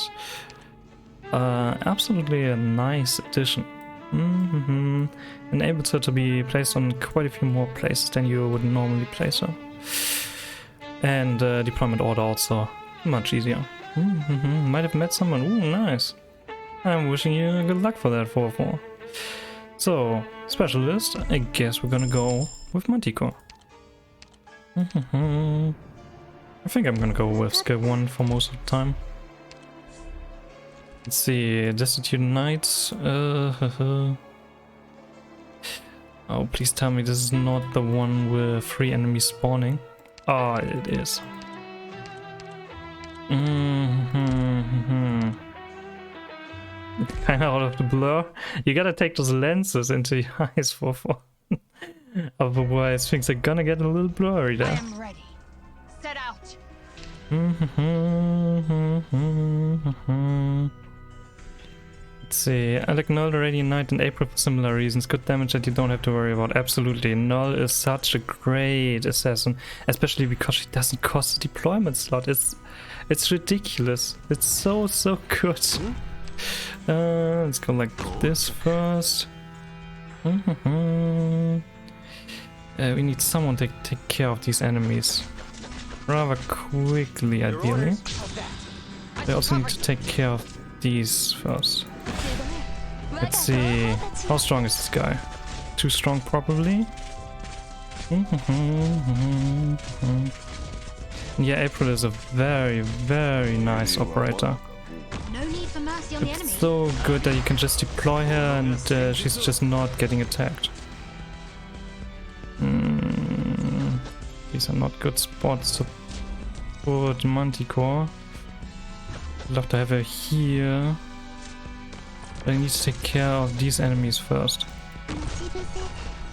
absolutely a nice addition. Enables her to be placed on quite a few more places than you would normally place her. And deployment order also much easier. Might have met someone. Ooh, nice. I'm wishing you good luck for that 4-4. So, specialist, I guess we're gonna go with Manticore. I think I'm gonna go with skill 1 for most of the time. Let's see, Destitute Knights. Oh, please tell me this is not the one with 3 enemies spawning. Oh, it is. Kinda out of the blur. You gotta take those lenses into your eyes for otherwise things are gonna get a little blurry there. I am ready. Set out. Let's see. I like Null, the Radiant Knight, and April for similar reasons. Good damage that you don't have to worry about. Absolutely. Null is such a great assassin, especially because she doesn't cost a deployment slot. It's ridiculous. It's so good. Let's go like this first. We need someone to take care of these enemies rather quickly, ideally. We also need to take care of these first. Let's see, how strong is this guy? Too strong, probably. Yeah, April is a very nice operator. No need for mercy on the enemy. It's so good that you can just deploy her and she's just not getting attacked. These are not good spots to put Manticore. I'd love to have her here. But I need to take care of these enemies first.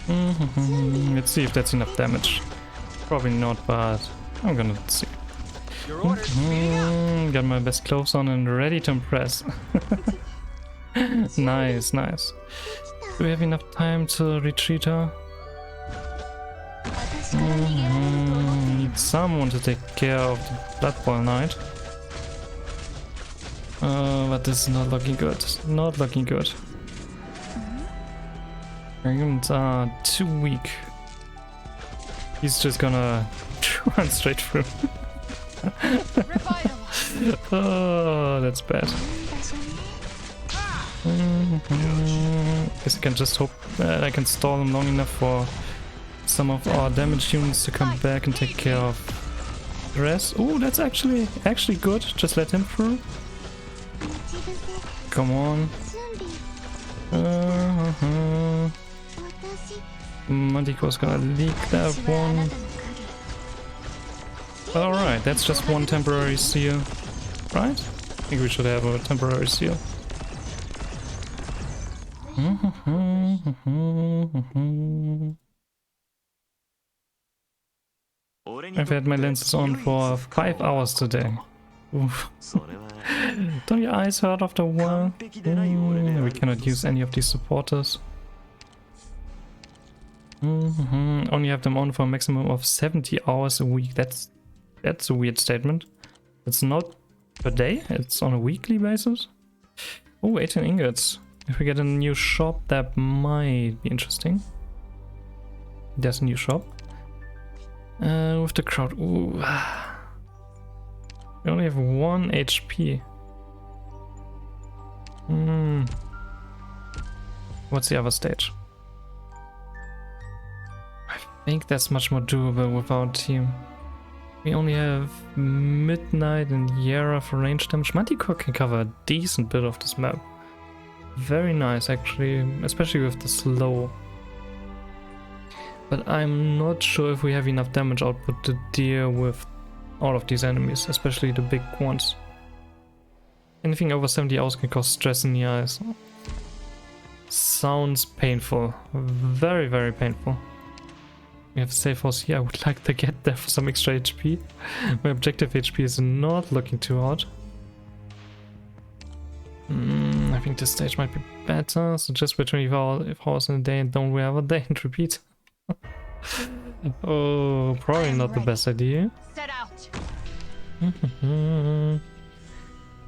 Let's see if that's enough damage. Probably not, but I'm gonna see. Got my best clothes on and ready to impress. Nice. Do we have enough time to retreat her? Need someone to take care of the Blood Bowl Knight. But this is not looking good. Not looking good. Our units are too weak. He's just gonna run straight through. Oh, that's bad. Guess I can just hope that I can stall him long enough for some of our damaged units to come back and take care of the rest. Oh, that's actually good. Just let him through. Come on. Manticore's gonna leak that one. Alright, that's just one temporary seal. Right? I think we should have a temporary seal. I've had my lenses on for 5 hours today. Oof. Don't your eyes hurt after a while? We cannot use any of these supporters. Only have them on for a maximum of 70 hours a week. That's a weird statement. It's not per day, it's on a weekly basis. Oh, 18 ingots. If we get a new shop, that might be interesting. There's a new shop. With the crowd. Ooh. We only have 1 HP. What's the other stage? think that's much more doable with our team. We only have Midnight and Yara for range damage. Manticore can cover a decent bit of this map. Very nice actually, especially with the slow. But I'm not sure if we have enough damage output to deal with all of these enemies, especially the big ones. Anything over 70 hours can cause stress in the eyes. Sounds painful. Very, very painful. We have a safe house here. I would like to get there for some extra HP. My objective HP is not looking too hot. I think this stage might be better. So just wait 24 hours in a day and don't we have a day and repeat. Oh, probably not the best idea. Set out.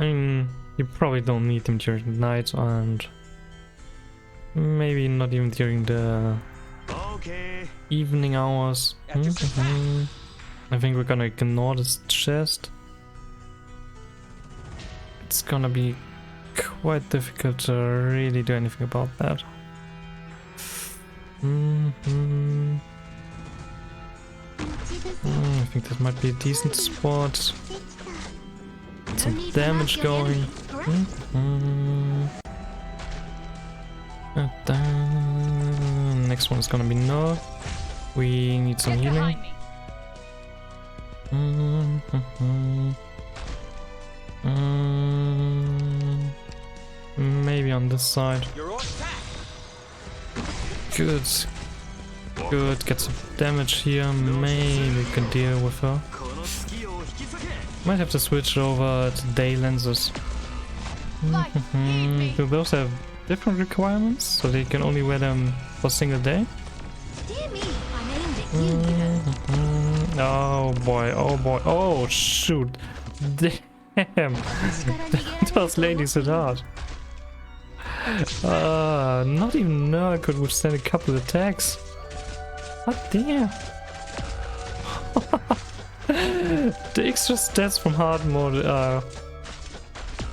I mean, you probably don't need them during the night and maybe not even during the evening hours. I think we're gonna ignore this chest. It's gonna be quite difficult to really do anything about that. I think that might be a decent spot. Some damage going. Next one is gonna be no. We need some healing. Maybe on this side. Good. Good, get some damage here. Maybe we can deal with her. Might have to switch over to day lenses. Do those have different requirements? So they can only wear them for a single day? Dear me, I'm aimed at you, you know. Oh boy, oh boy, oh shoot. Damn. Those ladies hit hard. Not even Nurgle could withstand a couple attacks. God damn. The extra stats from hard mode are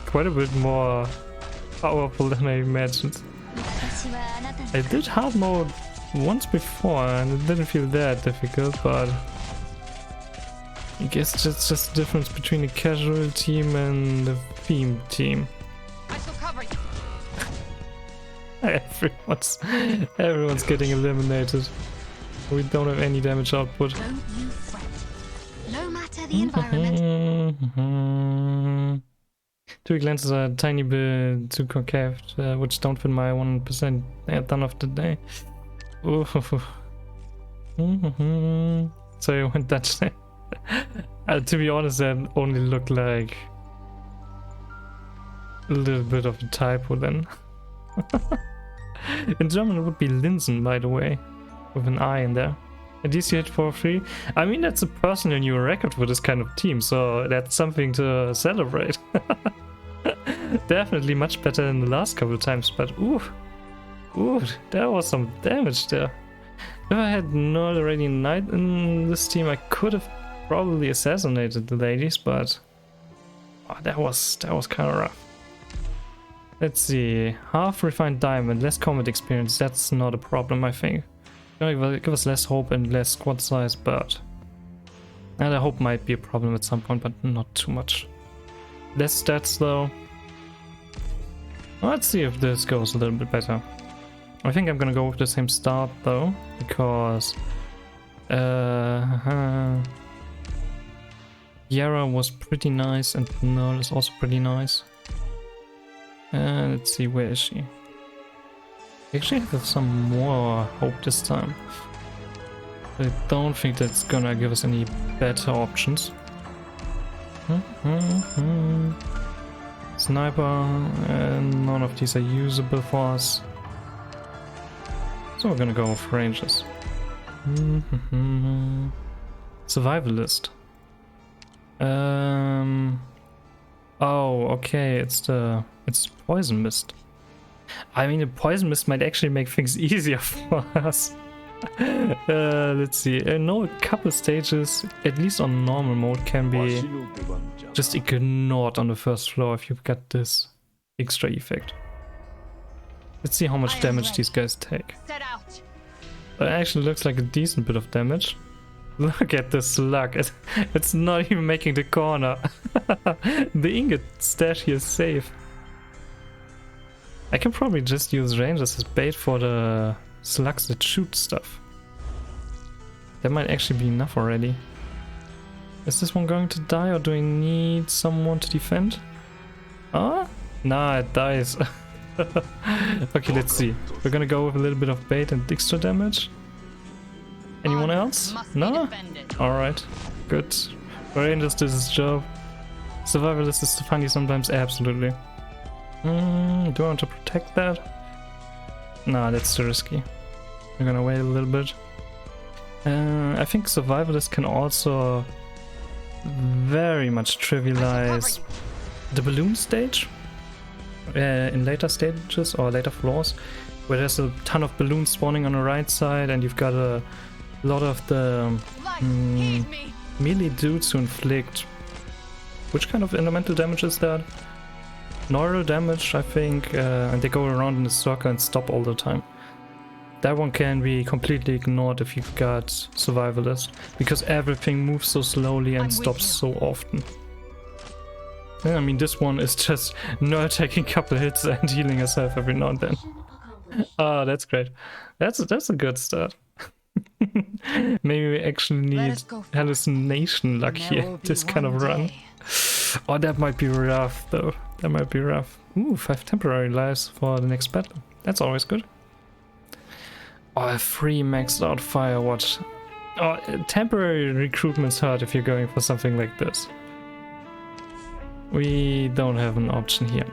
quite a bit more powerful than I imagined. I did hard mode once before and it didn't feel that difficult, but I guess it's just the difference between a casual team and a theme team. I shall cover you. Everyone's getting eliminated. We don't have any damage output. Don't you fret. No matter the environment. Two glances are a tiny bit too concaved, which don't fit my 1% done of the day. Ooh. So I went that way. To be honest, that only looked like a little bit of a typo then. In German it would be Linsen, by the way, with an I in there. A DCH 4-3. I mean, that's a personal new record for this kind of team, so that's something to celebrate. Definitely much better than the last couple of times, but ooh, there was some damage there. If I had no Radiant Knight in this team, I could have probably assassinated the ladies, but that was kind of rough. Let's see, half refined diamond, less combat experience. That's not a problem, I think. Give us less hope and less squad size, but and I hope might be a problem at some point, but not too much. Less stats though. Let's see if this goes a little bit better. I think I'm gonna go with the same start though, because Yara was pretty nice and Null is also pretty nice. And let's see, where is she? I actually have some more hope this time. I don't think that's gonna give us any better options. Sniper, and none of these are usable for us. So we're gonna go with rangers. Survivalist. Oh, okay, it's poison mist. I mean, the poison mist might actually make things easier for us. Let's see. I know a couple stages, at least on normal mode, can be just ignored on the first floor if you've got this extra effect. Let's see how much damage these guys take. Set out. It actually looks like a decent bit of damage. Look at this slug. It's not even making the corner. The ingot stash here is safe. I can probably just use rangers as bait for the slugs that shoot stuff. That might actually be enough already. Is this one going to die, or do I need someone to defend? Ah? Nah, it dies. Okay, let's see. We're gonna go with a little bit of bait and extra damage. Anyone else? No? Alright, good. Rangers does his job. Survivalist is funny sometimes, absolutely. Do I want to protect that? Nah, that's too risky. We're gonna wait a little bit. I think Survivalist can also very much trivialize the balloon stage in later stages or later floors, where there's a ton of balloons spawning on the right side and you've got a lot of the melee dudes to inflict. Which kind of elemental damage is that? Neural damage, I think, and they go around in a circle and stop all the time. That one can be completely ignored if you've got Survivalist, because everything moves so slowly and stops so often. Yeah, I mean, this one is just nerd taking a couple hits and healing herself every now and then. Oh, that's great. That's a good start. Maybe we actually need hallucination luck here, this kind of run. Oh, that might be rough though. That might be rough. Ooh, 5 temporary lives for the next battle. That's always good. Oh, a 3 maxed out Firewatch. Oh, temporary recruitment's hard if you're going for something like this. We don't have an option here.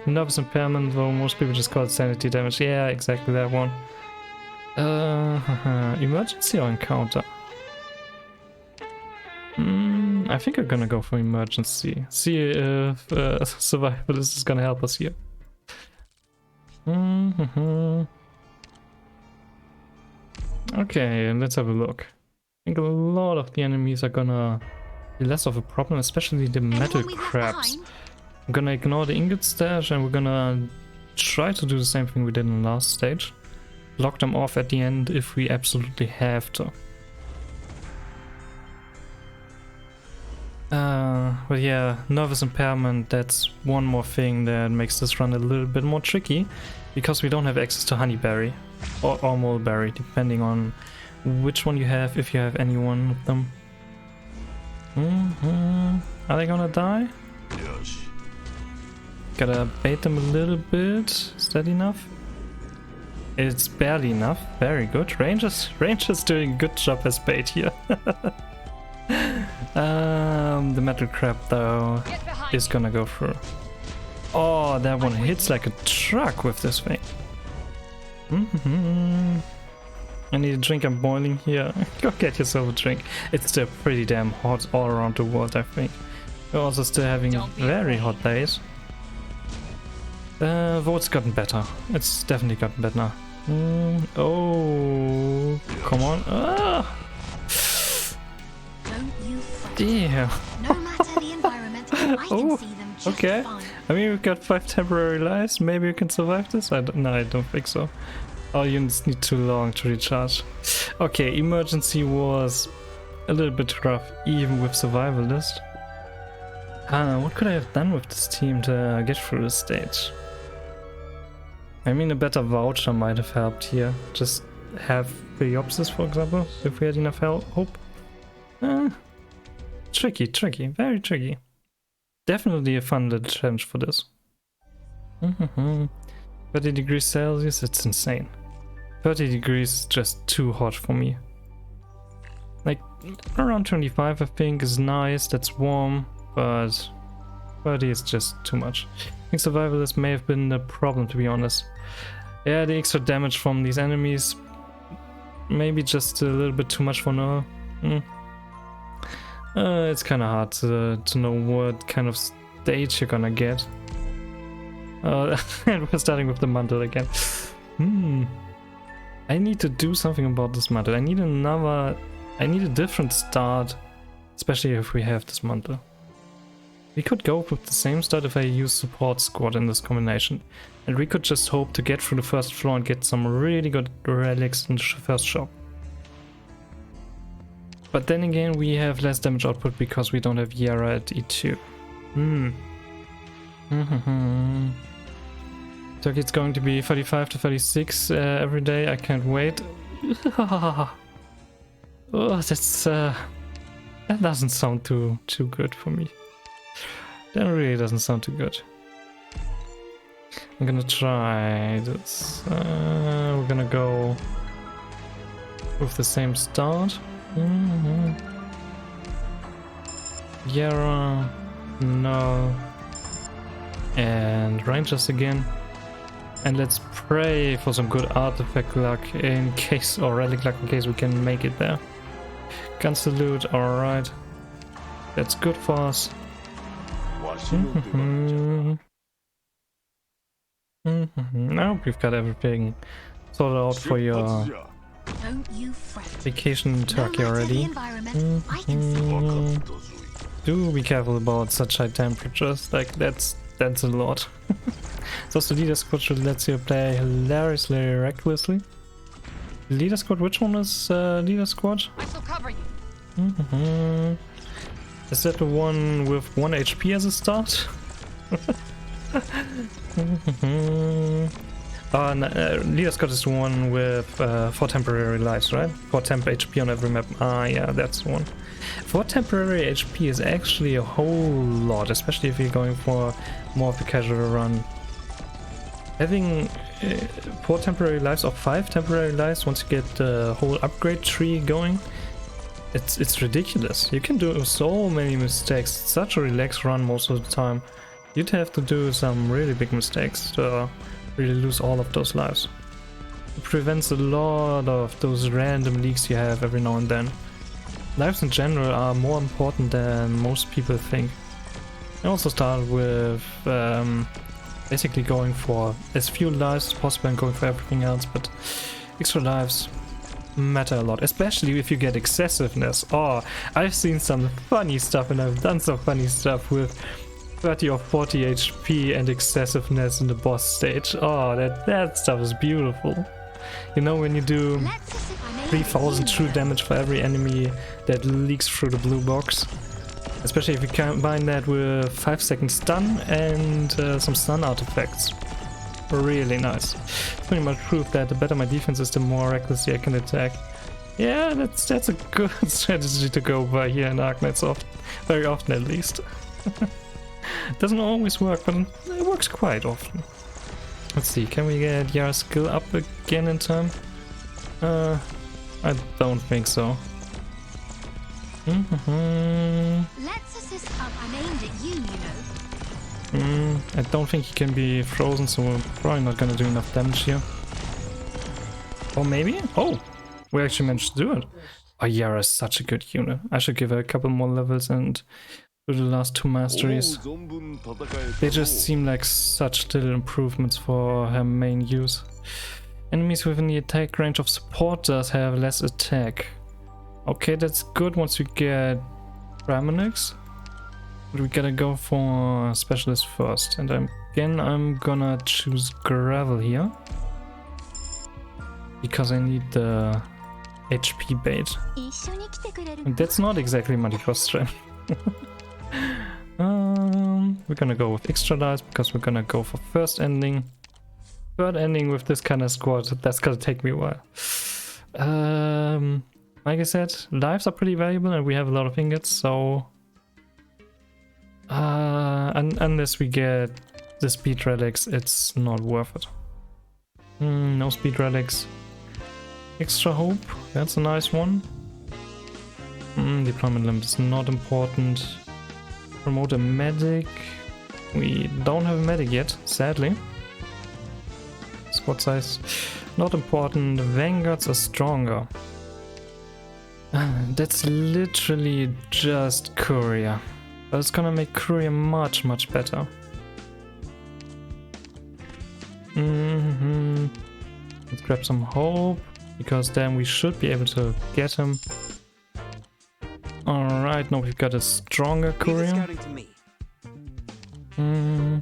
Nervous impairment, though most people just call it sanity damage. Yeah, exactly that one. Emergency or encounter? I think I'm gonna go for emergency. See if Survivalist is gonna help us here. Okay, let's have a look. I think a lot of the enemies are gonna be less of a problem, especially the metal crabs. I'm gonna ignore the ingot stash and we're gonna try to do the same thing we did in the last stage. Lock them off at the end if we absolutely have to. But yeah, nervous impairment, that's one more thing that makes this run a little bit more tricky, because we don't have access to honeyberry or mulberry, depending on which one you have, if you have any one of them. Are they gonna die? Yes. Gotta bait them a little bit. Is that enough? It's barely enough. Very good. Rangers doing a good job as bait here. The metal crab though is gonna go through. Oh, that one hits like a truck with this thing. I need a drink, I'm boiling here. Go get yourself a drink. It's still pretty damn hot all around the world, I think. We're also still having very hot days. Though it's gotten better. It's definitely gotten better. Oh, come on. Ah! Don't you fret. Damn. No matter the environment, I can see them just Okay. fine. I mean, we've got 5 temporary lives. Maybe we can survive this? No, I don't think so. Our units need too long to recharge. Okay, emergency was a little bit rough, even with survivalist. What could I have done with this team to get through this stage? I mean, a better voucher might have helped here. Just have Periopsis, for example, if we had enough hope. Tricky, very tricky. Definitely a fun little challenge for this. 30 degrees Celsius, it's insane. 30 degrees is just too hot for me. Like, around 25 I think is nice, that's warm, but 30 is just too much. I think survivalist may have been the problem, to be honest. Yeah, the extra damage from these enemies, maybe just a little bit too much for now. It's kind of hard to know what kind of stage you're gonna get. And we're starting with the mantle again. I need to do something about this mantle. I need a different start, especially if we have this mantle. We could go with the same start if I use support squad in this combination. And we could just hope to get through the first floor and get some really good relics in the first shop. But then again, we have less damage output because we don't have Yara at E2. So it's going to be 35 to 36 every day. I can't wait. Oh, that's that doesn't sound too good for me. That really doesn't sound too good. I'm gonna try this. We're gonna go with the same start. Yara, no, and Rangers again. And let's pray for some good artifact luck in case, or relic luck in case we can make it there. Gun salute, alright. That's good for us. Now we've got everything sorted out for your vacation in Turkey already. Do be careful about such high temperatures, like that's a lot. So the leader squad should let you play hilariously recklessly. Leader squad, which one is leader squad? I shall cover you. Is that the one with 1 HP as a start? Leader squad is the one with 4 temporary lives, right? 4 temp HP on every map. Ah, yeah, that's the one. 4 temporary HP is actually a whole lot, especially if you're going for more of a casual run. Having 4 temporary lives or 5 temporary lives once you get the whole upgrade tree going, it's ridiculous. You can do so many mistakes. It's such a relaxed run most of the time. You'd have to do some really big mistakes to really lose all of those lives. It prevents a lot of those random leaks you have every now and then. Lives in general are more important than most people think. I also start with basically going for as few lives as possible and going for everything else, but extra lives matter a lot, especially if you get excessiveness. Oh, I've seen some funny stuff and I've done some funny stuff with 30 or 40 HP and excessiveness in the boss stage. Oh, that stuff is beautiful. You know, when you do 3000 true damage for every enemy that leaks through the blue box. Especially if you combine that with 5-second stun and some stun artifacts. Really nice. It's pretty much proof that the better my defense is, the more recklessly I can attack. Yeah, that's a good strategy to go by here in Arknights, very often at least. Doesn't always work, but it works quite often. Let's see, can we get Yara's skill up again in time? I don't think so. Let's assist up. I'm aimed at you, you know. I don't think he can be frozen, so we're probably not gonna do enough damage here. Or maybe? Oh! We actually managed to do it. Oh, Yara is such a good unit. I should give her a couple more levels and do the last 2 masteries. They just seem like such little improvements for her main use. Enemies within the attack range of supporters have less attack. Okay, that's good once we get Ramonix. But we gotta go for specialist first. And again, I'm gonna choose gravel here. Because I need the HP bait. And that's not exactly multi-cost strength. We're gonna go with extra lives because we're gonna go for first ending. Third ending with this kind of squad, that's gonna take me a while. Like I said, lives are pretty valuable and we have a lot of ingots, so unless we get the speed relics, it's not worth it. No speed relics. Extra hope, that's a nice one. Deployment limit is not important. Promote a medic. We don't have a medic yet, sadly. Squad size, not important. Vanguards are stronger. That's literally just courier. But it's gonna make courier much better. Let's grab some hope, because then we should be able to get him. Alright, now we've got a stronger courier. Yeah,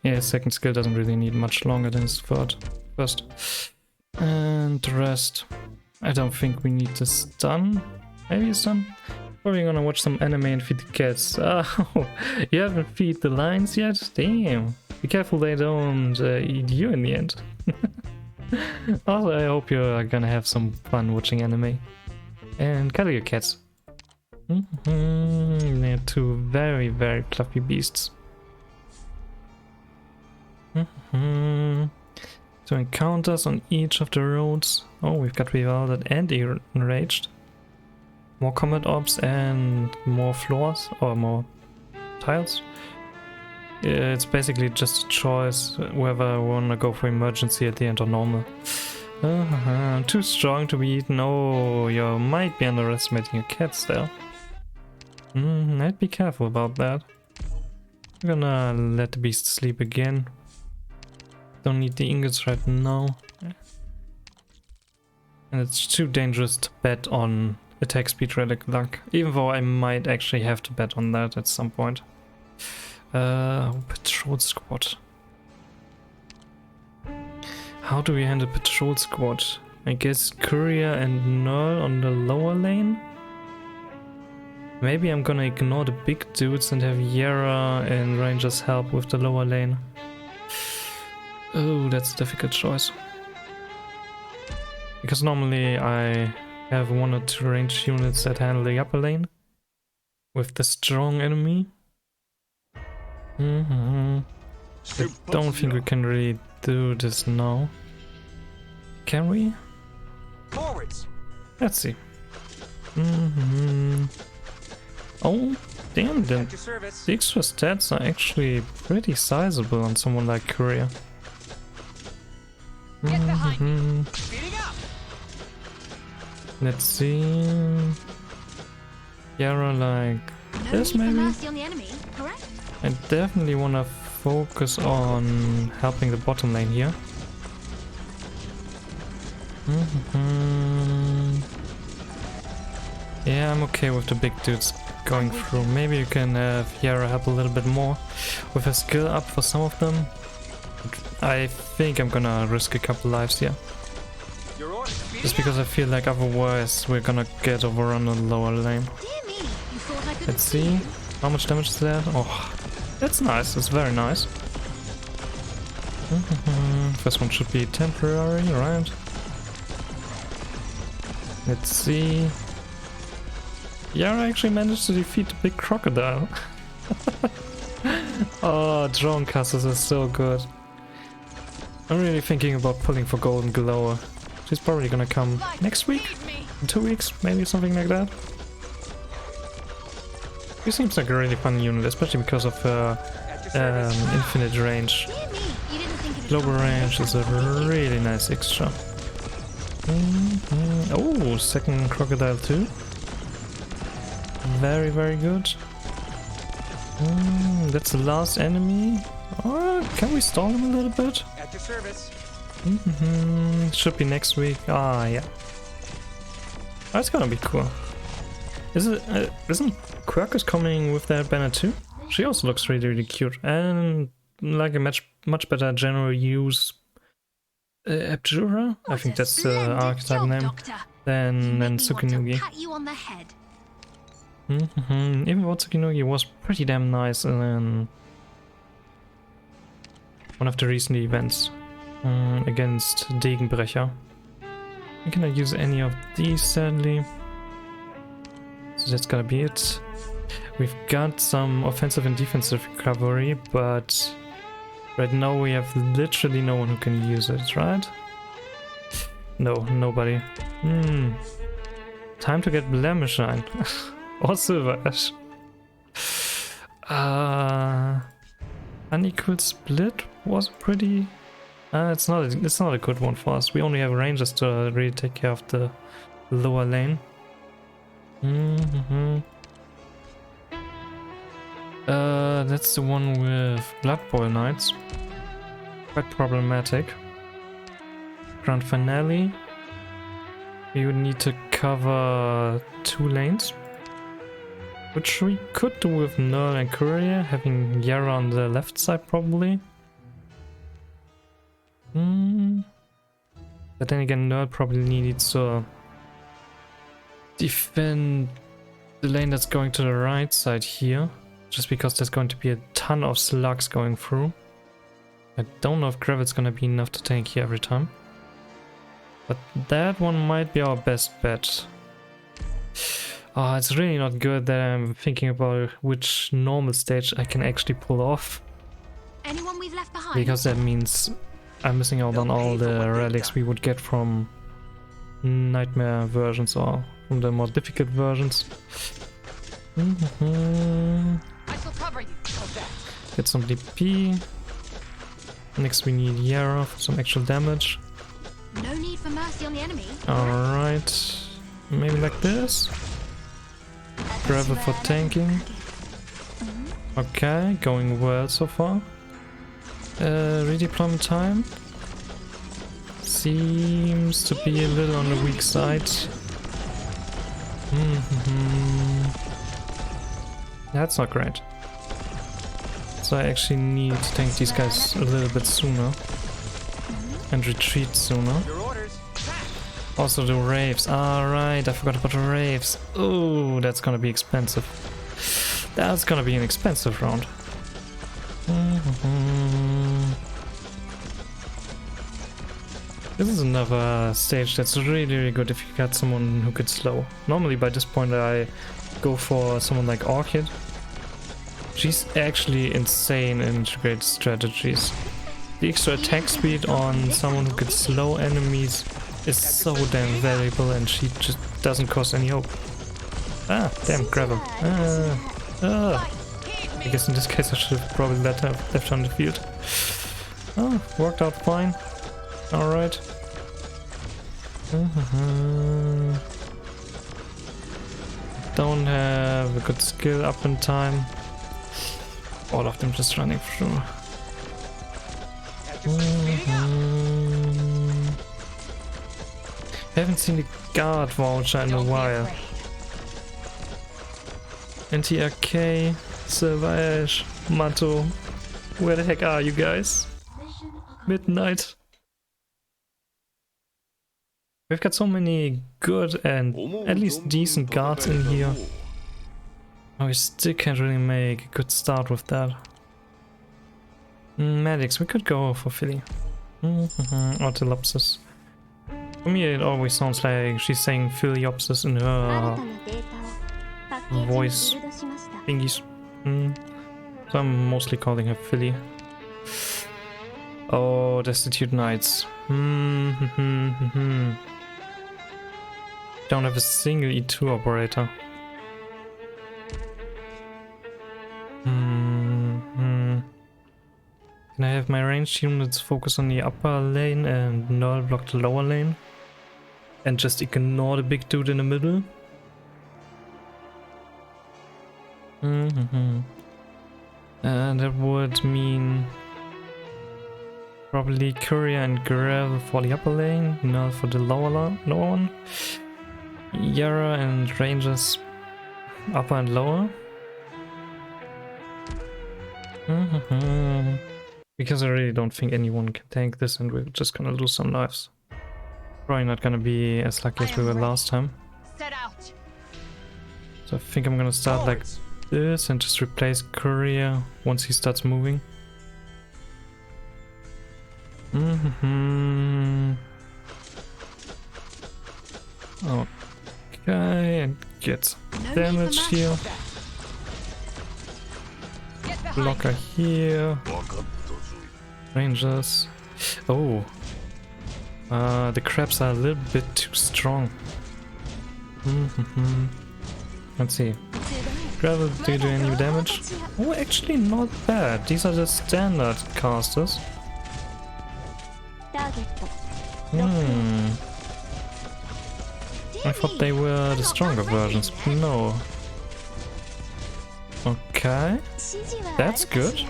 his second skill doesn't really need much longer than his first. And the rest, I don't think we need to stun. Maybe a stun? Probably gonna watch some anime and feed the cats. Oh, you haven't feed the lions yet? Damn. Be careful they don't eat you in the end. Also, I hope you're gonna have some fun watching anime. And cuddle your cats. They're two very, very fluffy beasts. So encounters on each of the roads. Oh, we've got Bewildered and Enraged. More combat orbs and more floors or more tiles. It's basically just a choice whether I wanna go for emergency at the end or normal. I'm too strong to be eaten. Oh, you might be underestimating your cats there. I'd be careful about that. I'm gonna let the beast sleep again. Don't need the ingots right now. And it's too dangerous to bet on attack speed relic luck. Even though I might actually have to bet on that at some point. Patrol squad. How do we handle patrol squad? I guess Courier and Null on the lower lane? Maybe I'm gonna ignore the big dudes and have Yara and Rangers help with the lower lane. Oh, that's a difficult choice. Because normally I have 1 or 2 ranged units that handle the upper lane with the strong enemy. I don't think we can really do this now. Can we? Forwards. Let's see. Oh, damn, the extra stats are actually pretty sizable on someone like Courier. Get behind me. Speeding up. Let's see. Yara like this maybe? Mercy on the enemy, correct? I definitely want to focus on helping the bottom lane here. Yeah, I'm okay with the big dudes going through. Maybe you can have Yara help a little bit more with her skill up for some of them. I think I'm gonna risk a couple lives here. Just because I feel like otherwise we're gonna get overrun on the lower lane. Let's see. How much damage is that? Oh, that's nice. That's very nice. First one should be temporary, right? Let's see. Yara actually managed to defeat the big crocodile. Oh, drone casters are so good. I'm really thinking about pulling for Golden Glower. She's probably gonna come next week? In 2 weeks? Maybe something like that? She seems like a really fun unit, especially because of her infinite range. Global range is a really nice extra. Oh, second crocodile too. Very, very good. That's the last enemy. Oh, can we stall him a little bit? At your service. Should be next week. Ah, yeah. That's gonna be cool. Isn't Quirkus coming with that banner too? She also looks really, really cute and like a much better general use Abjura. I think that's the archetype name. Than Tsukinugi. Even though Tsukinugi was pretty damn nice in one of the recent events against Degenbrecher. I cannot use any of these sadly. So that's gonna be it. We've got some offensive and defensive recovery, but right now we have literally no one who can use it, right? No, nobody. Time to get Blemishine. Or Silver Ash. Unequal split was pretty... it's not a good one for us. We only have rangers to really take care of the lower lane. That's the one with Blood Bowl Knights. Quite problematic. Grand Finale. You would need to cover 2 lanes. Which we could do with Null and Courier, having Yara on the left side probably. But then again, Null probably needs to defend the lane that's going to the right side here. Just because there's going to be a ton of slugs going through. I don't know if Gravel's gonna be enough to tank here every time. But that one might be our best bet. Oh, it's really not good that I'm thinking about which normal stage I can actually pull off. Anyone we've left behind? Because that means I'm missing out on all the relics we would get from nightmare versions or from the more difficult versions. I shall cover you. Get some DP. Next we need Yara for some actual damage. No need for mercy on the enemy. Alright. Maybe like this. Gravel for tanking. Okay, going well so far. Redeployment time seems to be a little on the weak side. That's not great. So I actually need to tank these guys a little bit sooner and retreat sooner. Your orders. Also the raves. Alright, I forgot about the raves. Oh, that's gonna be expensive. That's gonna be an expensive round. This is another stage that's really good if you got someone who could slow. Normally by this point I go for someone like Orchid. She's actually insane in integrated strategies. The extra attack speed on someone who could slow enemies is so damn valuable, and she just doesn't cause any hope. Ah, damn, Gravel. I guess in this case I should have probably left her on the field. Oh, worked out fine. Alright. Don't have a good skill up in time. All of them just running through. Haven't seen the guard voucher in a while. NTRK, Silver Ash, Mato. Where the heck are you guys? Midnight. We've got so many good and at least decent guards in here. Oh, we still can't really make a good start with that. Medics, we could go for Philly. Ortilopsis. For me it always sounds like she's saying Philiopsis in her voice thingies. So I'm mostly calling her Philly. Oh, Destitute Knights. Don't have a single E2 operator. Can I have my ranged units focus on the upper lane and null block the lower lane? And just ignore the big dude in the middle? And that would mean probably Courier and Gravel for the upper lane, null for the lower one. Yara and Rangers upper and lower. Because I really don't think anyone can tank this and we're just gonna lose some lives. Probably not gonna be as lucky as we were last time. Set out. So I think I'm gonna start like this and just replace Courier once he starts moving. Okay, and get some damage here. Blocker here. Rangers. Oh. The crabs are a little bit too strong. Let's see. Gravel, do you do any damage? Oh, actually not bad. These are the standard casters. I thought they were the stronger versions. No. Okay. That's good.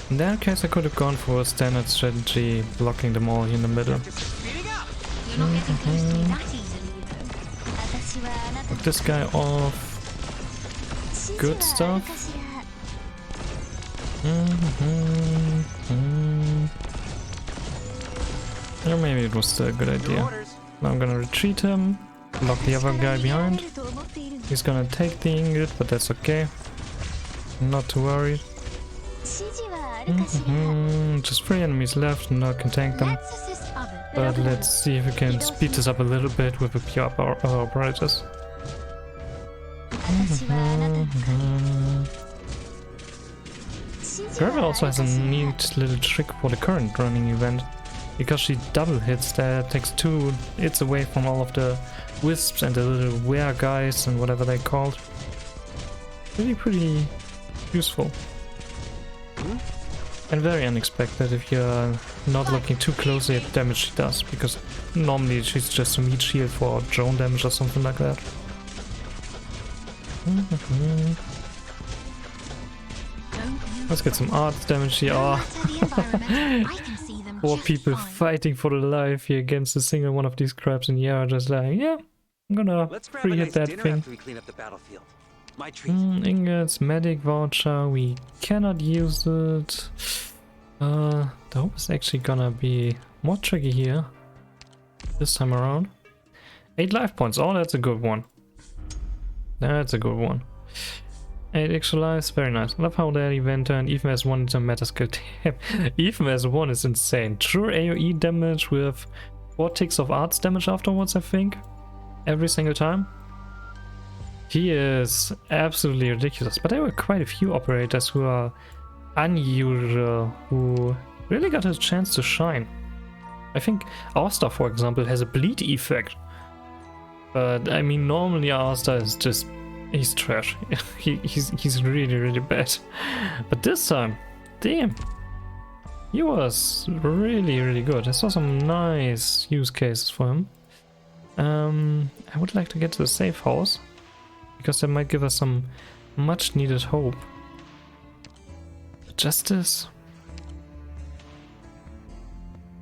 In that case I could have gone for a standard strategy, blocking them all in the middle. this guy off. Good stuff. Or maybe it was still a good idea. Now I'm gonna retreat him, lock the other guy behind. He's gonna take the ingot, but that's okay. Not too worried. Just 3 enemies left, and I can tank them. But let's see if we can speed this up a little bit with a few operators. Gerda also has a neat little trick for the current running event. Because she double hits, that takes 2 hits away from all of the wisps and the little were guys and whatever they're called. Pretty useful. And very unexpected if you're not looking too closely at the damage she does, because normally she's just a meat shield for drone damage or something like that. Let's get some art damage here. Oh. 4 people fighting for their life here against a single one of these crabs, and yeah, just like, yeah, I'm gonna free hit that thing. Ingots, medic voucher, we cannot use it. The hope is actually gonna be more tricky here this time around. 8 life points, oh, that's a good one. That's a good one. 8 extra lives, very nice. I love how that event turned even as 1 is a meta skill. Damn, even as 1 is insane. True AoE damage with 4 ticks of arts damage afterwards, I think. Every single time. He is absolutely ridiculous. But there were quite a few operators who are unusual, who really got a chance to shine. I think Asta, for example, has a bleed effect. But I mean, normally Asta is just... he's trash. he's really bad. But this time, damn, he was really good. I saw some nice use cases for him. I would like to get to the safe house, because that might give us some much needed hope. Justice.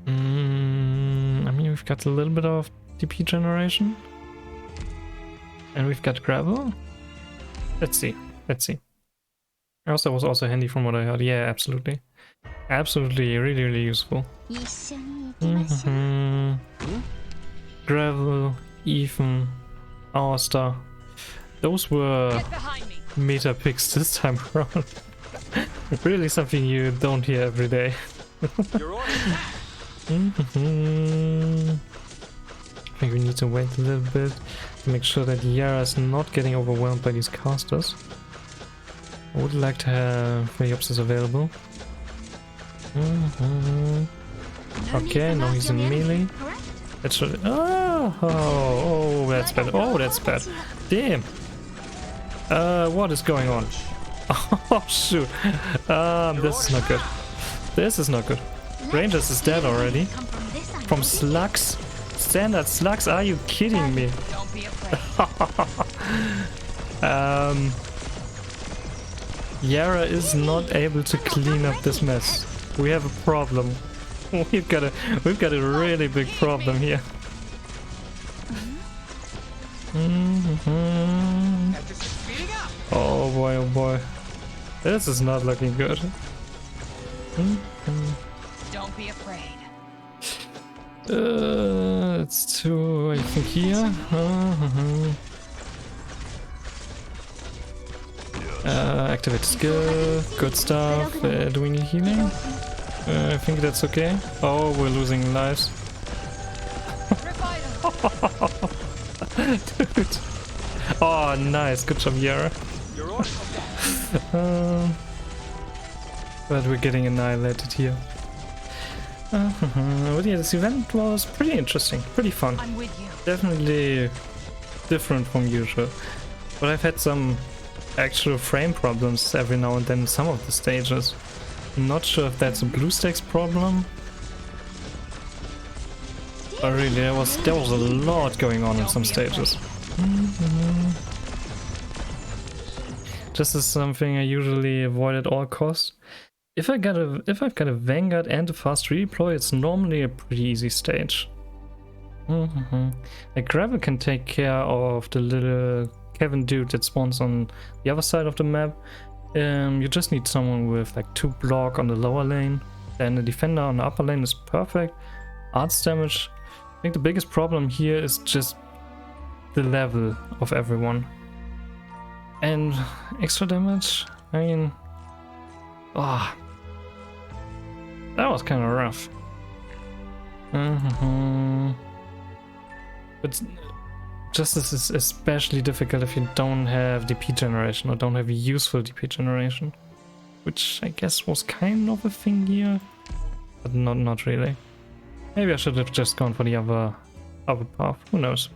I mean, we've got a little bit of DP generation. And we've got gravel. Let's see. Also, was also handy from what I heard. Yeah, absolutely. Absolutely, really useful. Gravel, even, our star. Those were meta picks this time around. Really something you don't hear every day. I think we need to wait a little bit to make sure that Yara is not getting overwhelmed by these casters. I would like to have Ryuknights available. Okay, now he's in melee. That should... Oh, that's bad. Oh, that's bad. Damn. What is going on? Oh, shoot. This is not good. This is not good. Rangers is dead already. From slugs? Standard slugs? Are you kidding me? Yara is not able to clean up this mess. We have a problem. We've got a really big problem here. Oh boy. This is not looking good. Don't be afraid. It's 2, I think, here. Activate skill. Good stuff. Do we need healing? I think that's okay. Oh, we're losing lives. Dude. Oh, nice. Good job, Yara. But we're getting annihilated here. But yeah, this event was pretty interesting, pretty fun. I'm with you. Definitely different from usual. But I've had some actual frame problems every now and then in some of the stages. I'm not sure if that's a BlueStacks problem. But really, there was a lot going on in some stages. This is something I usually avoid at all costs. If I've got a Vanguard and a fast redeploy, it's normally a pretty easy stage. Like gravel can take care of the little Kevin dude that spawns on the other side of the map. You just need someone with like 2 block on the lower lane. Then the defender on the upper lane is perfect. Arts damage. I think the biggest problem here is just the level of everyone. And extra damage, I mean, that was kind of rough. But Justice is especially difficult if you don't have DP generation or don't have a useful DP generation, which I guess was kind of a thing here, but not really. Maybe I should have just gone for the other path. Who knows?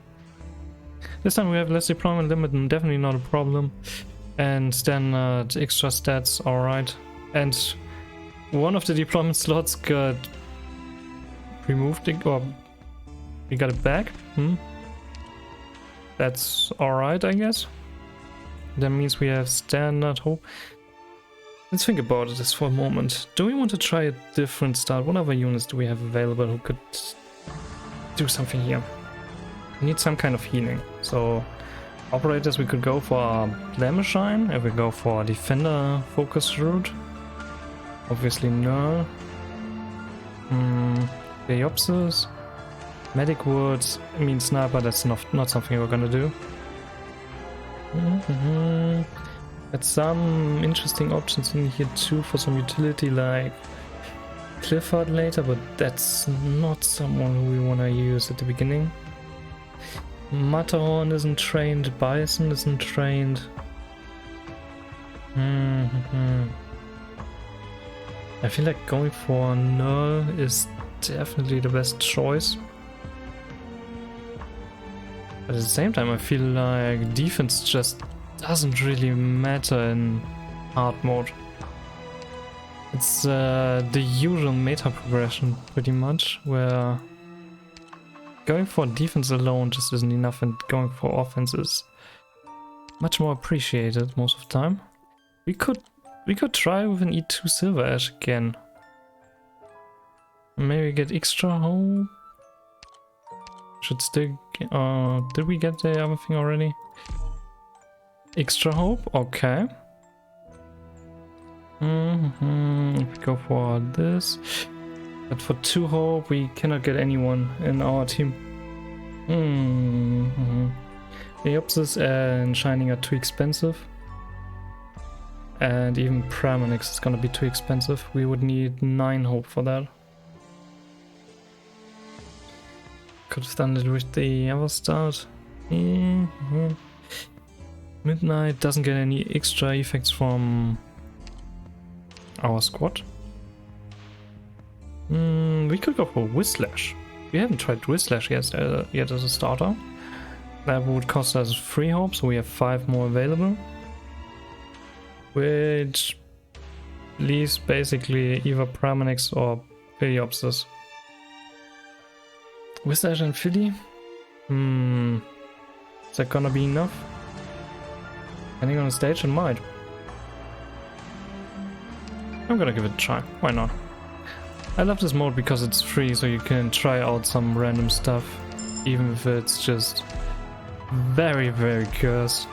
This time we have less deployment limit and definitely not a problem. And standard extra stats, alright. And one of the deployment slots got removed, or we got it back. That's alright, I guess. That means we have standard hope. Let's think about this for a moment. Do we want to try a different start? What other units do we have available who could do something here? We need some kind of healing. So operators, we could go for Blamashine. If we go for defender focus route, obviously no. Beopsis, medic woods. I mean sniper. That's not something we're gonna do. Got some interesting options in here too for some utility, like Clifford later, but that's not someone who we wanna use at the beginning. Matterhorn isn't trained, Bison isn't trained. I feel like going for Null is definitely the best choice. But at the same time I feel like defense just doesn't really matter in hard mode. It's the usual meta progression pretty much, where going for defense alone just isn't enough and going for offense is much more appreciated most of the time. We could try with an E2 Silver Ash again. Maybe get extra hope. Should still get, did we get the other thing already? Extra hope, okay. If we go for this. But for 2 hope, we cannot get anyone in our team. Beopsis and Shining are too expensive. And even Pramanix is gonna be too expensive. We would need 9 hope for that. Could have done it with the other start. Midnight doesn't get any extra effects from our squad. We could go for Whislash. We haven't tried Whislash yet as a starter. That would cost us 3 hope, so we have 5 more available. Which leaves basically either Pramanix or Periopsis. Whislash and Philly? Is that gonna be enough? Depending on the stage, it might. I'm gonna give it a try. Why not? I love this mode because it's free, so you can try out some random stuff, even if it's just very, very cursed.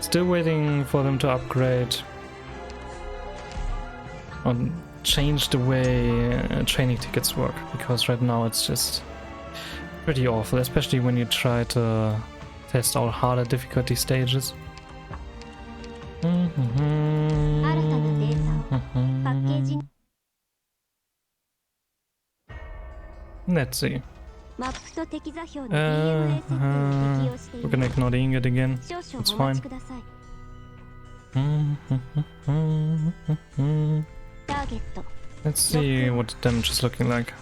Still waiting for them to upgrade or change the way training tickets work, because right now it's just pretty awful, especially when you try to test out harder difficulty stages. Let's see. We're gonna ignore the ingot again. It's fine. Let's see what the damage is looking like.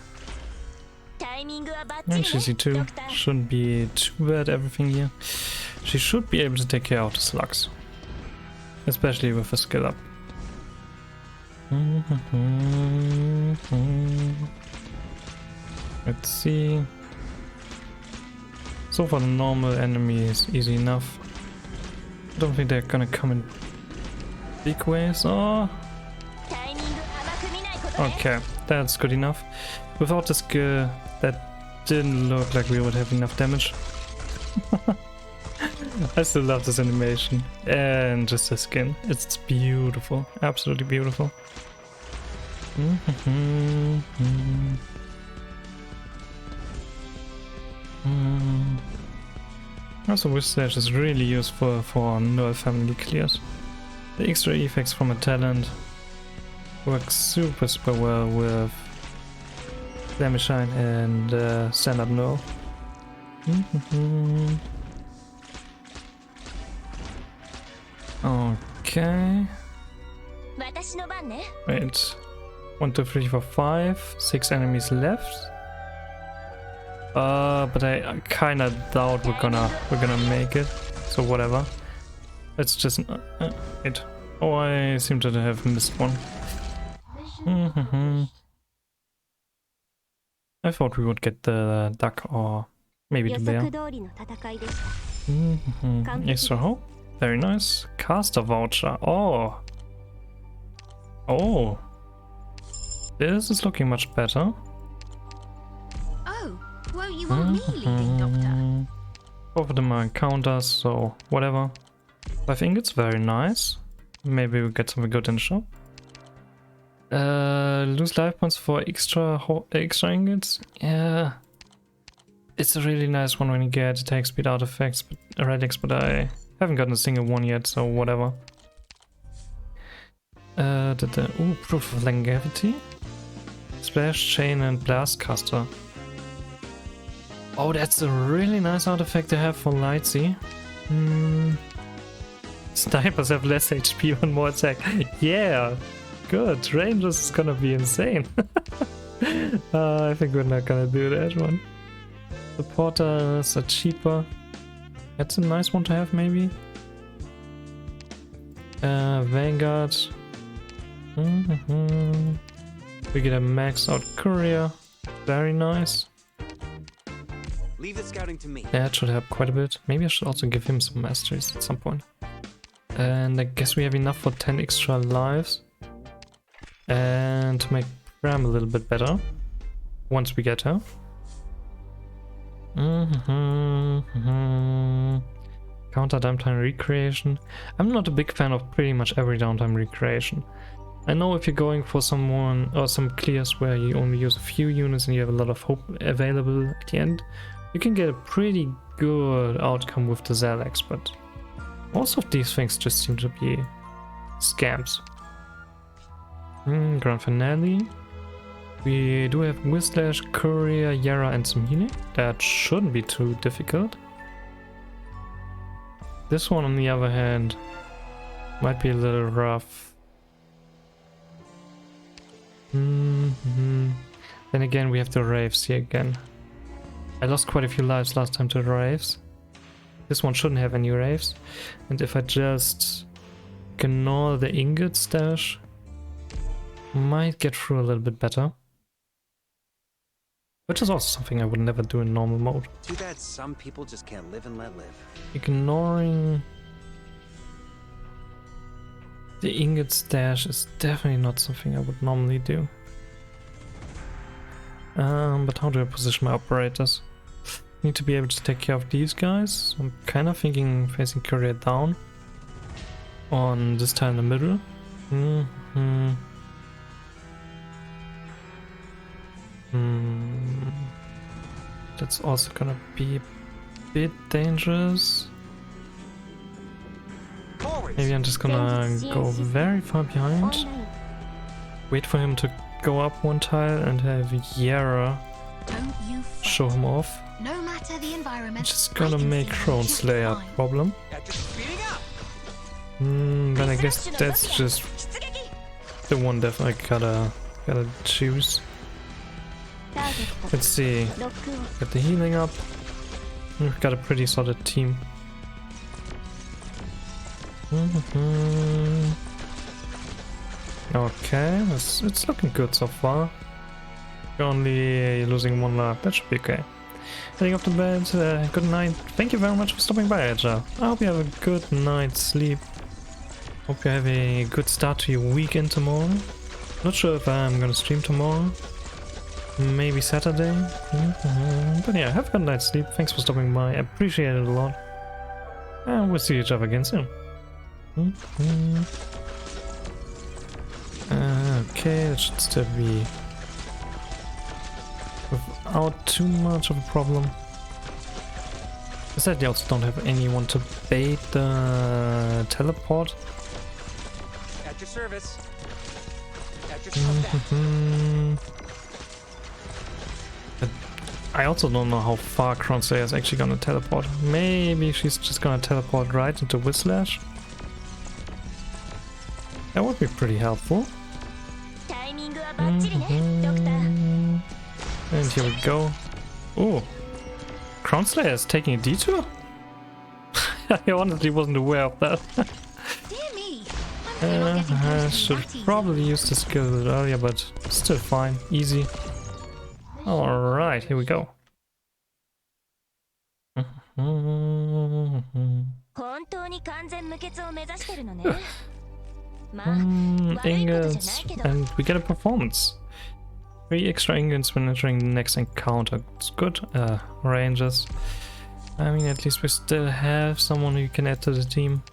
And she's E2. Shouldn't be too bad, everything here. She should be able to take care of the slugs. Especially with a skill up. Let's see. So far the normal enemy is easy enough. I don't think they're gonna come in big ways. Oh. Okay, that's good enough. Without the skill, that didn't look like we would have enough damage. I still love this animation and just the skin. It's beautiful, absolutely beautiful. Also, Whiplash is really useful for null family clears. The extra effects from a talent work super well with Flamishine and standard null. Okay. Wait. 1, 2, 3, 4, 5. 6 enemies left. But I kinda doubt we're gonna make it. So whatever. Let's just wait. Oh, I seem to have missed one. I thought we would get the duck or maybe the bear. Extra hope. Very nice. Caster voucher. Oh. Oh. This is looking much better. Oh, won't you want me leading, Doctor? Both of them are encounters, so whatever. I think it's very nice. Maybe we'll get something good in the shop. Lose life points for extra ingots. Yeah. It's a really nice one when you get attack speed artifacts, relics, but I haven't gotten a single one yet, so whatever. Ooh, proof of longevity. Splash, chain, and blast caster. Oh, that's a really nice artifact to have for Lightsy. Snipers have less HP and more attack. Yeah, good. Rangers is gonna be insane. I think we're not gonna do that one. Supporters are cheaper. That's a nice one to have, maybe. Vanguard. We get a maxed out courier. Very nice. Leave the scouting to me. That should help quite a bit. Maybe I should also give him some masteries at some point. And I guess we have enough for 10 extra lives. And to make Bram a little bit better. Once we get her. Counter downtime recreation. I'm not a big fan of pretty much every downtime recreation. I know if you're going for someone or some clears where you only use a few units and you have a lot of hope available at the end, you can get a pretty good outcome with the Zalax, but most of these things just seem to be scams. Grand Finale. We do have Whiplash, Courier, Yara, and some healing. That shouldn't be too difficult. This one, on the other hand, might be a little rough. Then again, we have the Wraiths here again. I lost quite a few lives last time to the Wraiths. This one shouldn't have any Wraiths. And if I just ignore the ingot stash, might get through a little bit better. Which is also something I would never do in normal mode. Too bad some people just can't live and let live. Ignoring the ingot stash is definitely not something I would normally do. But how do I position my operators? Need to be able to take care of these guys. I'm kind of thinking facing courier down on this tile in the middle. That's also gonna be a bit dangerous. Maybe I'm just gonna go very far behind. Wait for him to go up one tile and have Yara show him off. No matter the environment, Just gonna make Throne Slayer a problem. Then I guess that's just the one that I gotta choose. Let's see. Get the healing up. We've got a pretty solid team. Okay, it's looking good so far. We're only losing one life. That should be okay. Heading off to bed. Good night. Thank you very much for stopping by, Edja. I hope you have a good night's sleep. Hope you have a good start to your weekend tomorrow. Not sure if I'm gonna stream tomorrow. maybe Saturday. But yeah, have a good night's sleep. Thanks for stopping by. I appreciate it a lot. And we'll see each other again soon. Okay, that should still be without too much of a problem. I said they also don't have anyone to bait the teleport. At your service. At your service. But I also don't know how far Crownslayer is actually gonna teleport. Maybe she's just gonna teleport right into Whiplash. That would be pretty helpful. And here we go. Oh, Crownslayer is taking a detour? I honestly wasn't aware of that. Dear me. I'm not getting close I to should that easy. probably use the skill a bit earlier, but still fine, easy. Alright, here we go. Ingots, and we get a performance. 3 extra ingots when entering the next encounter. It's good. Rangers. I mean, at least we still have someone who can add to the team.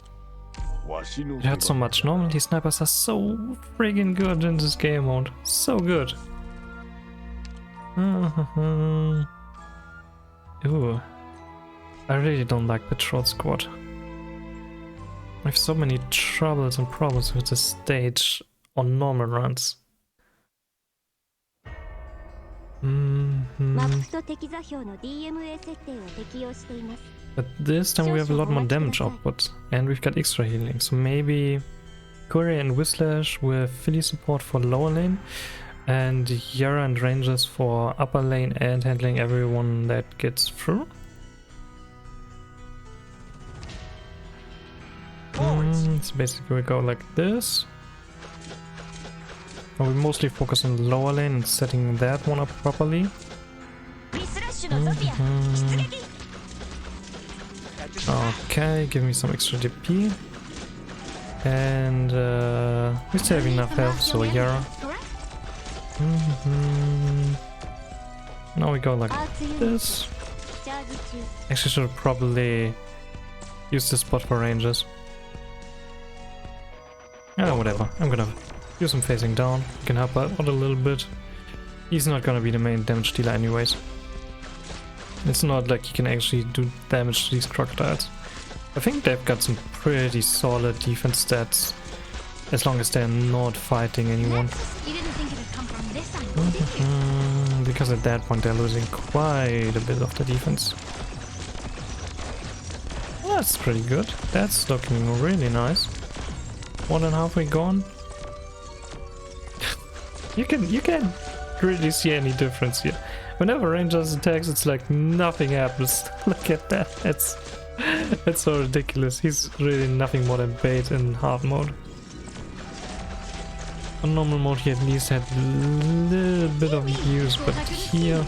It hurts so much. Normally snipers are so friggin' good in this game mode. So good. Ooh. I really don't like Patrol Squad. I have so many troubles and problems with this stage on normal runs. But this time we have a lot more damage output and we've got extra healing, so maybe Courier and Whiplash with Philly support for lower lane and Yara and Rangers for upper lane and handling everyone that gets through. So basically we go like this. And we mostly focus on the lower lane and setting that one up properly. Okay, give me some extra DP. And we still have enough health, so Yara. Now we go like this. Actually should probably use this spot for Rangers. Whatever, I'm gonna use him facing down. He can help out a little bit. He's not gonna be the main damage dealer anyways. It's not like he can actually do damage to these crocodiles. I think they've got some pretty solid defense stats, as long as they're not fighting anyone. You didn't think it had come from this angle, did you? Because at that point they're losing quite a bit of the defense. That's pretty good. That's looking really nice. More than halfway gone. You can really see any difference here. Whenever Rangers attacks, it's like nothing happens. Look at that. It's so ridiculous. He's really nothing more than bait in hard mode. On normal mode he at least had a little bit of use, but here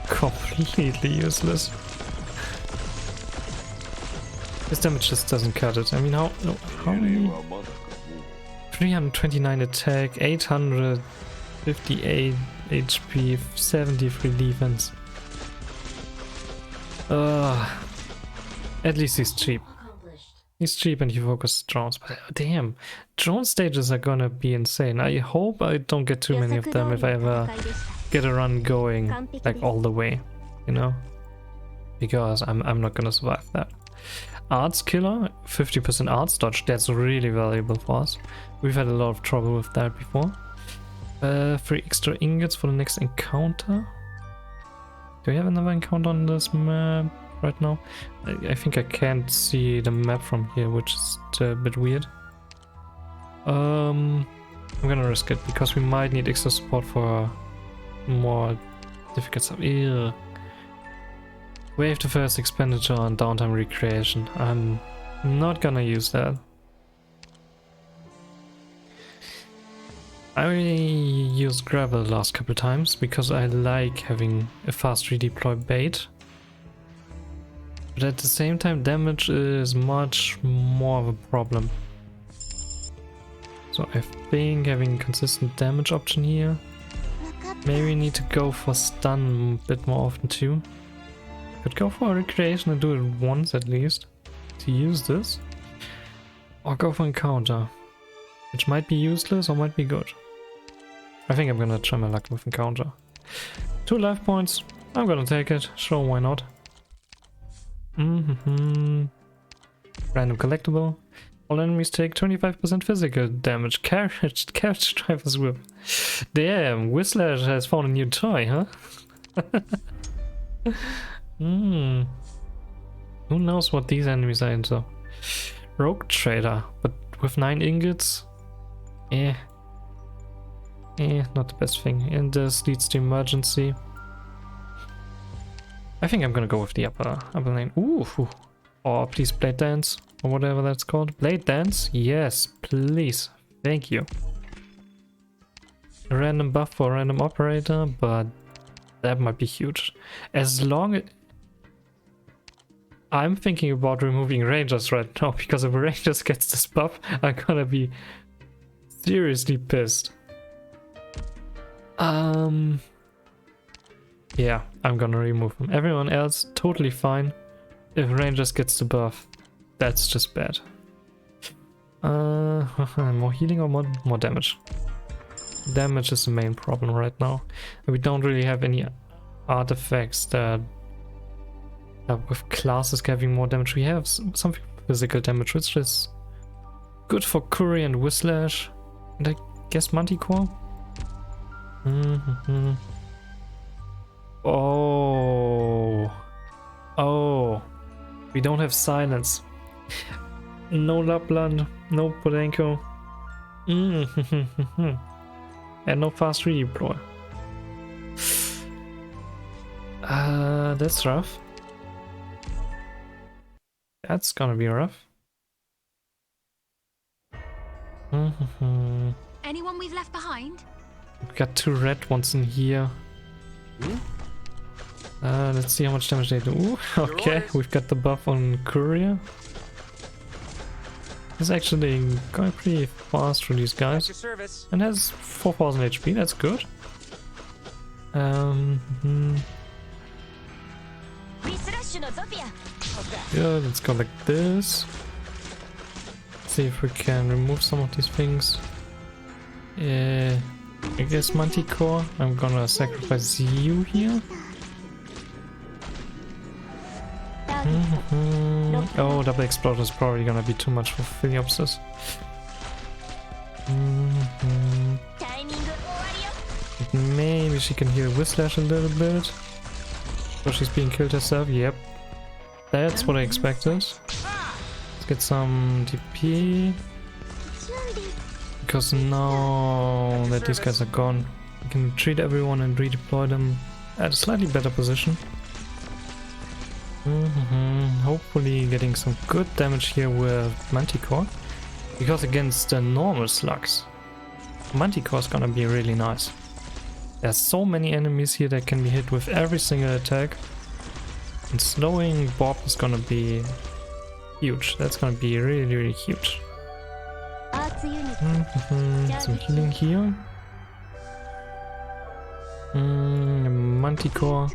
completely useless. His damage just doesn't cut it. I mean, how many? 329 attack, 858 HP, 73 defense. At least he's cheap. He's cheap and he focuses drones. But damn, drone stages are gonna be insane. I hope I don't get too many of them if I ever get a run going like all the way, you know? Because I'm not gonna survive that. Arts killer, 50% arts dodge, that's really valuable for us. We've had a lot of trouble with that before. 3 extra ingots for the next encounter. Do we have another encounter on this map right now? I think I can't see the map from here, which is a bit weird. I'm gonna risk it because we might need extra support for more difficult stuff. Ew. Waive the first expenditure on downtime recreation. I'm not gonna use that. I used gravel the last couple times because I like having a fast redeploy bait. But at the same time damage is much more of a problem. So I think having a consistent damage option here Maybe we need to go for stun a bit more often too. Could go for a recreation and do it once at least to use this. Or go for encounter, which might be useless or might be good. I think I'm gonna try my luck with encounter. 2 life points, I'm gonna take it, sure, why not. Random collectible. All enemies take 25% physical damage. Carriage driver's whip. Damn, Whistler has found a new toy, huh? Who knows what these enemies are into? Rogue trader, but with 9 ingots? Not the best thing. And this leads to emergency. I think I'm gonna go with the upper lane. Ooh. Or please blade dance. Or whatever that's called. Blade dance? Yes, please. Thank you. A random buff for a random operator, but that might be huge. As long as... I'm thinking about removing rangers right now, because if rangers gets this buff, I'm gonna be seriously pissed. Yeah, I'm gonna remove them. Everyone else, totally fine. If rangers gets the buff, that's just bad. More healing or more damage? Damage is the main problem right now. We don't really have any artifacts that with classes having more damage. We have some physical damage, which is good for Curry and Whislash, and I guess Manticore. Oh, we don't have silence. No Lapland, no Podenko, and no fast redeploy. That's rough. That's gonna be rough. Anyone we've left behind? We've got 2 red ones in here. Let's see how much damage they do. Ooh, okay, we've got the buff on Courier. It's actually going pretty fast for these guys. And has 4000 HP, that's good. Good, let's go like this. See if we can remove some of these things. I guess Manticore, I'm gonna sacrifice you here. Oh, double explosion is probably gonna be too much for Philiopsis. Maybe she can heal Whislash a little bit. So she's being killed herself, yep. That's what I expected. Let's get some DP. Because now that these guys are gone, we can treat everyone and redeploy them at a slightly better position. Hopefully getting some good damage here with Manticore. Because against the normal slugs, Manticore is gonna be really nice. There's so many enemies here that can be hit with every single attack. And slowing Bob is gonna be huge. That's gonna be really, really huge. Some healing here. Manticore.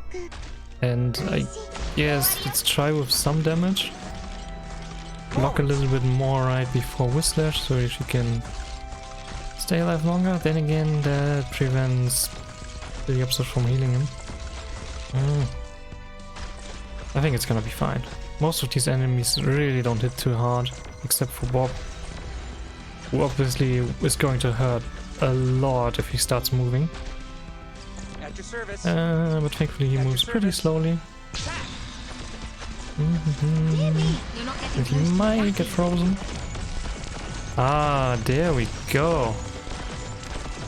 And I guess let's try with some damage. Block a little bit more right before Whislash so she can stay alive longer. Then again, that prevents the opposite from healing him. I think it's gonna be fine. Most of these enemies really don't hit too hard, except for Bob, who obviously is going to hurt a lot if he starts moving. At your service. But thankfully he moves pretty slowly. And he might get frozen. Ah, there we go.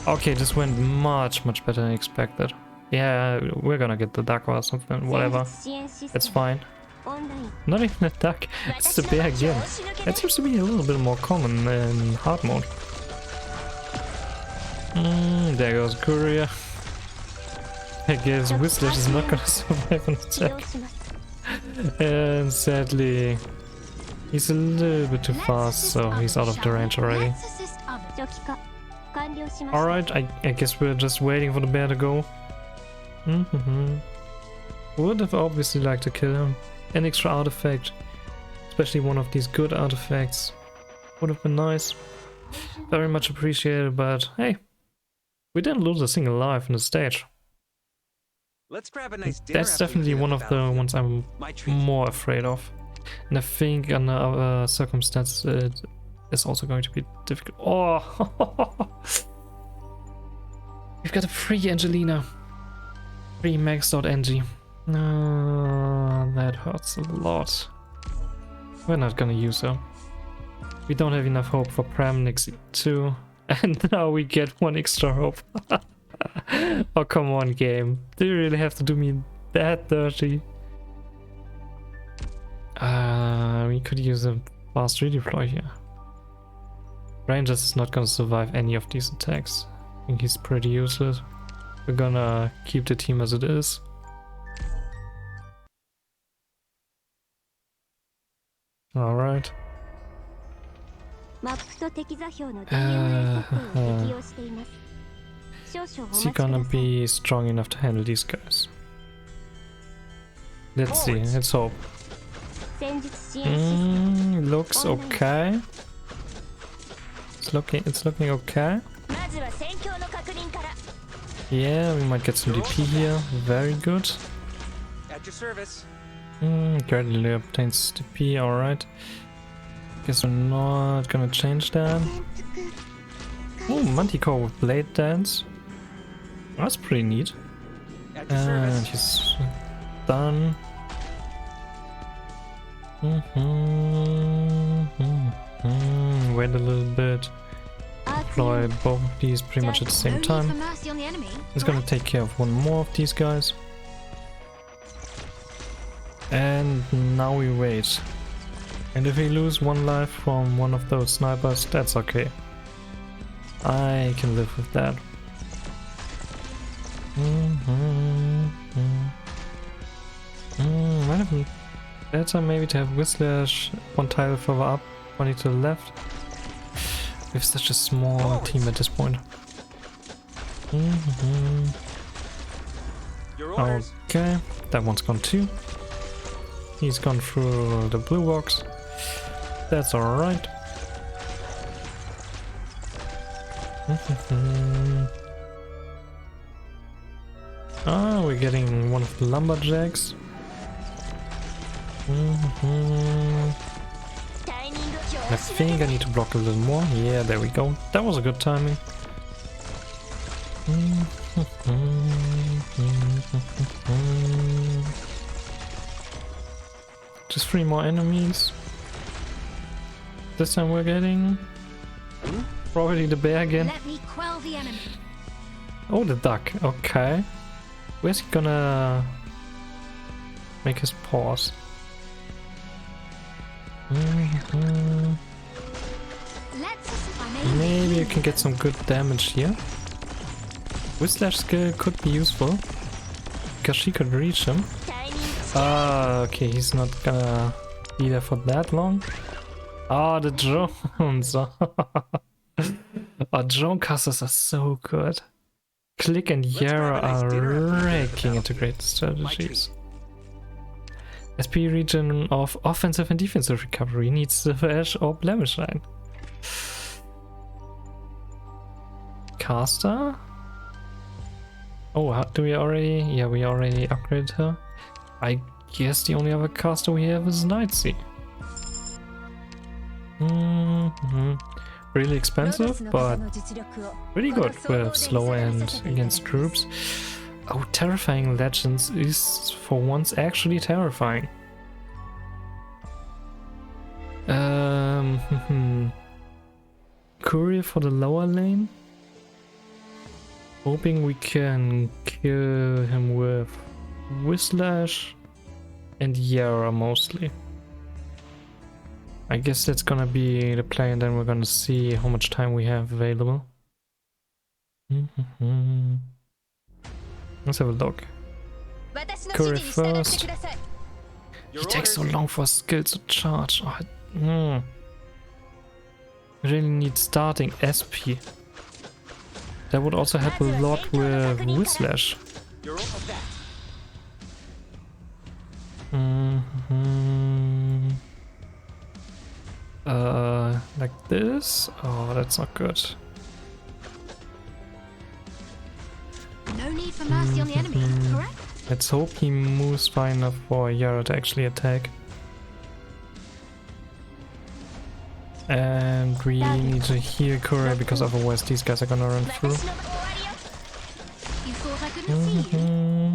Okay, this went much better than expected. Yeah, we're gonna get the duck or something, whatever. It's fine. Not even a duck, it's the bear again. That seems to be a little bit more common in hard mode. There goes Courier. I guess Whislash is not gonna survive an attack. And sadly, he's a little bit too fast, so he's out of the range already. Alright, I guess we're just waiting for the bear to go. Would have obviously liked to kill him. An extra artifact, especially one of these good artifacts, would have been nice. Very much appreciated, but hey, we didn't lose a single life in the stage. Let's grab a nice dinner. That's definitely one of the ones I'm more afraid of. And I think under other circumstances it is also going to be difficult. Oh! We've got a free Angelina. Free maxed out Angie. That hurts a lot. We're not gonna use her. We don't have enough hope for Pram next too. And now we get one extra hope. Oh, come on, game. Do you really have to do me that dirty? We could use a fast redeploy here. Rangers is not gonna survive any of these attacks. I think he's pretty useless. We're gonna keep the team as it is. Alright. Is he gonna be strong enough to handle these guys? Let's see, let's hope. Looks okay. It's looking okay. Yeah, we might get some DP here. Very good. At your service. Gradually obtains DP, alright. Guess we're not gonna change that. Oh, Manticore with Blade Dance. That's pretty neat. And he's done. Wait a little bit. Deploy both of these pretty much at the same time. He's gonna take care of one more of these guys. And now we wait. And if we lose one life from one of those snipers, that's okay. I can live with that. Might have been better maybe to have Whistlash one tile further up, one to the left. We have such a small team at this point. Okay, that one's gone too. He's gone through the blue box. That's alright. We're getting one of the lumberjacks. I think I need to block a little more. Yeah, there we go. That was a good timing. Just 3 more enemies. This time we're getting probably the bear again. Let me quell the enemy. Oh, the duck. Okay. Where's he gonna make his paws? Maybe you can get some good damage here. Whistlash skill could be useful because she could reach him. Okay, he's not gonna be there for that long. The drones. Drone casters are so good. Click and Yara are raking into great strategies. SP region of offensive and defensive recovery needs Silver Edge or Blemish Line. Caster? Oh, do we already? Yeah, we already upgraded her. I guess the only other caster we have is Knightsy. Really expensive, but pretty good with slow and against troops. Oh, Terrifying Legends is for once actually terrifying. Courier for the lower lane. Hoping we can kill him with Whistlash and Yara mostly. I guess that's gonna be the play, and then we're gonna see how much time we have available. Let's have a look. Courier first. He takes so long for skills to charge. Really need starting SP. That would also help a lot with Whislash. You're all of that. Like this? Oh, that's not good. No need for mercy on the enemy, correct? Let's hope he moves far enough for Yara to actually attack. And we need to heal Kure because otherwise these guys are gonna run through. You thought I couldn't see you?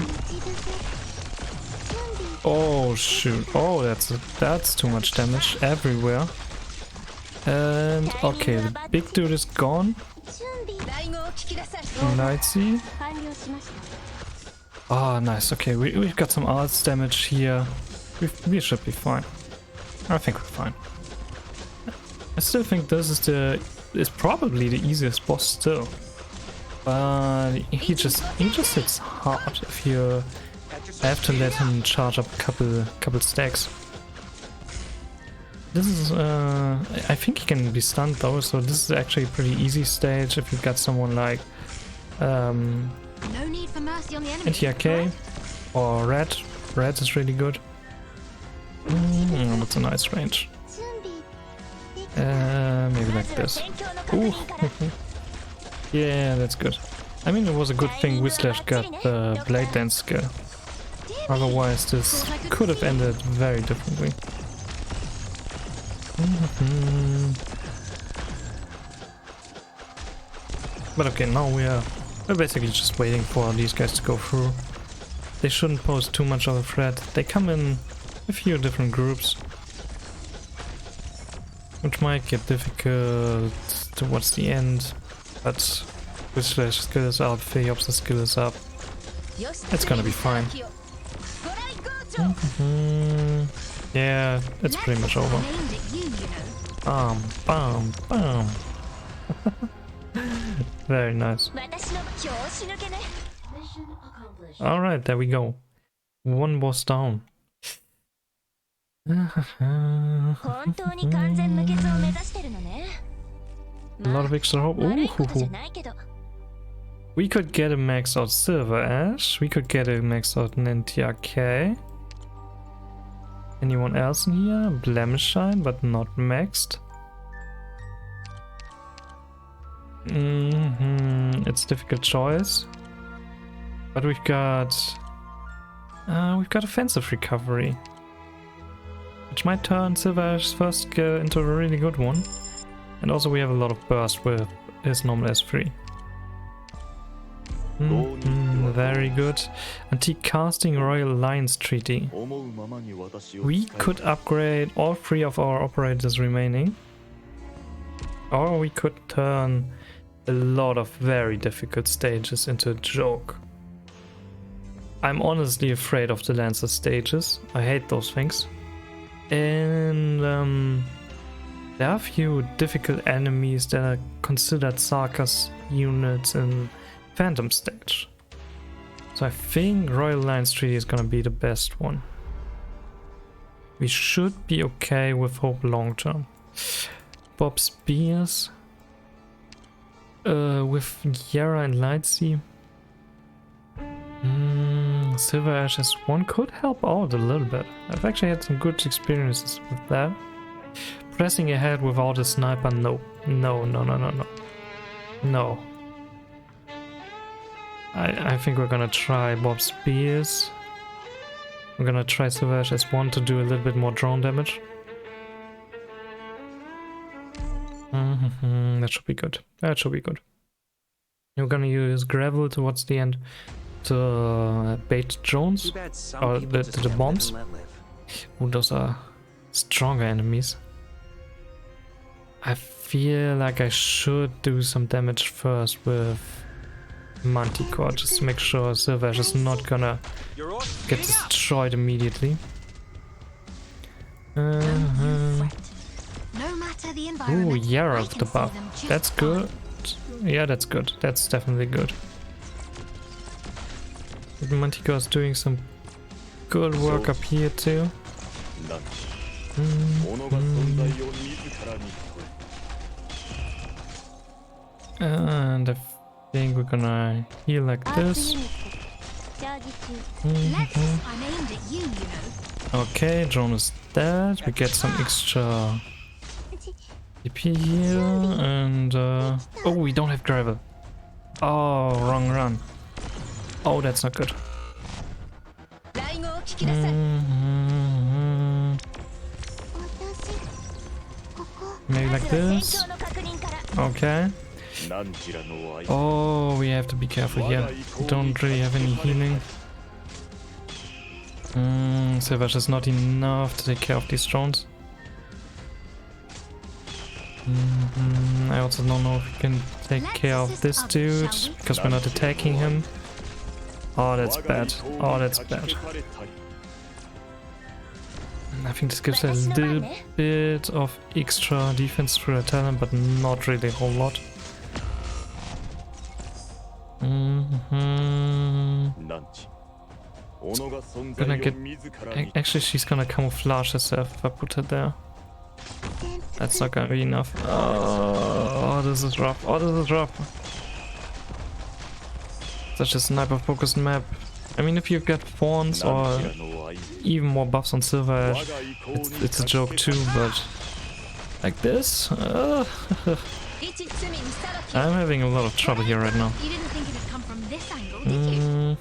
Oh shoot! Oh, that's too much damage everywhere. And okay, the big dude is gone. Knightsy. Oh, nice. Okay, we've got some arts damage here. We should be fine. I think we're fine. I still think this is probably the easiest boss still. But he just hits hard if you have to let him charge up a couple stacks. This is I think he can be stunned though, so this is actually a pretty easy stage if you've got someone like No need for mercy on the enemy. NTRK or Red. Red is really good. That's a nice range. Maybe like this. Ooh. Yeah, that's good. I mean, it was a good thing Whislash got the Blade Dance skill. Otherwise, this could have ended very differently. But okay, now we're basically just waiting for these guys to go through. They shouldn't pose too much of a threat. They come in a few different groups, which might get difficult towards the end, but Whislash skill is up, Phaeop's skill is up. It's gonna be fine. Yeah, it's pretty much over. Bam, bam, bam. Very nice. Alright, there we go. One boss down. A lot of extra hope. Ooh. We could get a maxed out Silver Ash. We could get a maxed out NTRK. Anyone else in here? Blemish Shine, but not maxed. It's a difficult choice. But we've got offensive recovery, which might turn Silver Ash's first skill into a really good one. And also we have a lot of burst with his normal S3. Very good. Antique Casting Royal Alliance Treaty. We could upgrade all 3 of our operators remaining. Or we could turn a lot of very difficult stages into a joke. I'm honestly afraid of the Lancer stages. I hate those things. And there are a few difficult enemies that are considered Sarkaz units in Phantom stage. So I think Royal Alliance Treaty is gonna be the best one. We should be okay with Hope long term. Bob Spears with Yara and Lightsea. Silver Ash S1 could help out a little bit. I've actually had some good experiences with that. Pressing ahead without a sniper, no. No. I think we're gonna try Bob Spears. We're gonna try Silver Ash S1 to do a little bit more drone damage. That should be good. That should be good. We're gonna use Gravel towards the end to bait drones or the bombs. Oh, those are stronger enemies. I feel like I should do some damage first with Manticore, just to make sure Silver Ash is not gonna get destroyed immediately. Ooh, Yara with the buff. That's good. Yeah, that's good. That's definitely good. Manticore is doing some good work up here too. And think we're gonna heal like this. Lexus, I'm aimed at you, you know. Okay, drone is dead. We get some extra DP here, and oh, we don't have gravel. Oh, wrong run. Oh, that's not good. Maybe like this. Okay. Oh, we have to be careful here. Don't really have any healing. Savage is not enough to take care of these drones. I also don't know if we can take care of this dude because we're not attacking him. Oh, that's bad. Oh, that's bad. I think this gives a little bit of extra defense through a talent, but not really a whole lot. Gonna get. Actually, she's gonna camouflage herself if I put her there. That's not gonna be enough. Oh, this is rough. Oh, this is rough. Such a sniper focused map. I mean, if you get fawns or even more buffs on Silver Ash, it's a joke too, but like this? I'm having a lot of trouble here right now. You didn't think it would come from this angle, did you?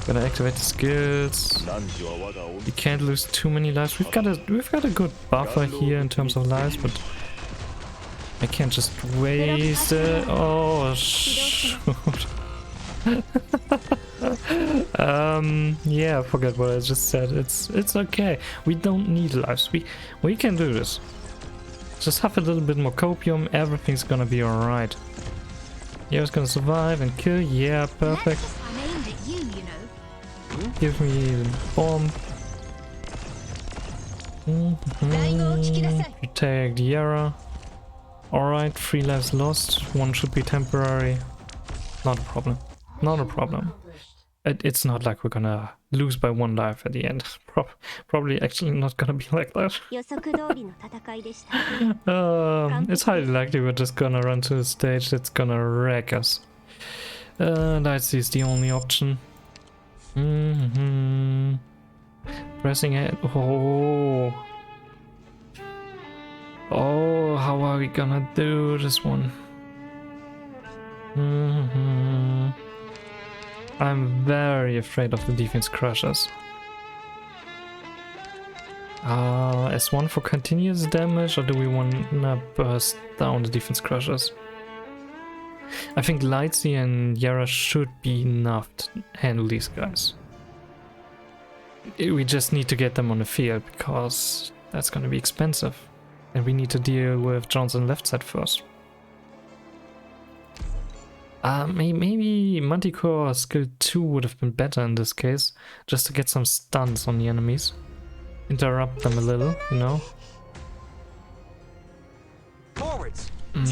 Gonna activate the skills. We can't lose too many lives. We've got a good buffer here in terms of lives, but I can't just waste it. Oh shoot. Yeah, I forgot what I just said. It's okay. We don't need lives. We can do this. Just have a little bit more copium. Everything's gonna be alright. Yaro's gonna survive and kill. Yeah, perfect. I'm aimed at you, you know. Give me the bomb. You take the Yara. Alright, 3 lives lost. 1 should be temporary. Not a problem. Not a problem. It's not like we're gonna lose by 1 life at the end. Probably actually not gonna be like that. It's highly likely we're just gonna run to a stage that's gonna wreck us. Lights is the only option. Pressing it. Oh, how are we gonna do this one? I'm very afraid of the defense crushers. S1 for continuous damage, or do we wanna burst down the defense crushers? I think Lightsy and Yara should be enough to handle these guys. We just need to get them on the field because that's gonna be expensive. And we need to deal with Johnson left side first. Maybe Manticore skill 2 would have been better in this case, just to get some stuns on the enemies. Interrupt them a little, you know? Forwards. Will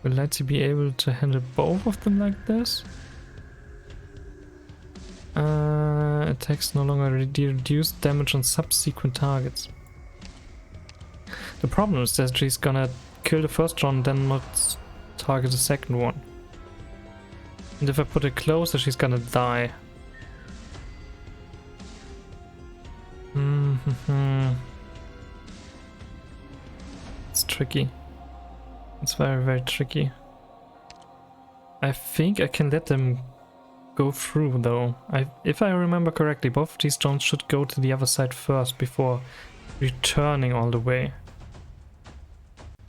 Lightsy be able to handle both of them like this? Attacks no longer reduce damage on subsequent targets. The problem is that she's gonna kill the first one, then not target the second one. And if I put it closer, she's gonna die. It's tricky. It's very, very tricky. I think I can let them go through though. If I remember correctly, both of these drones should go to the other side first before returning all the way.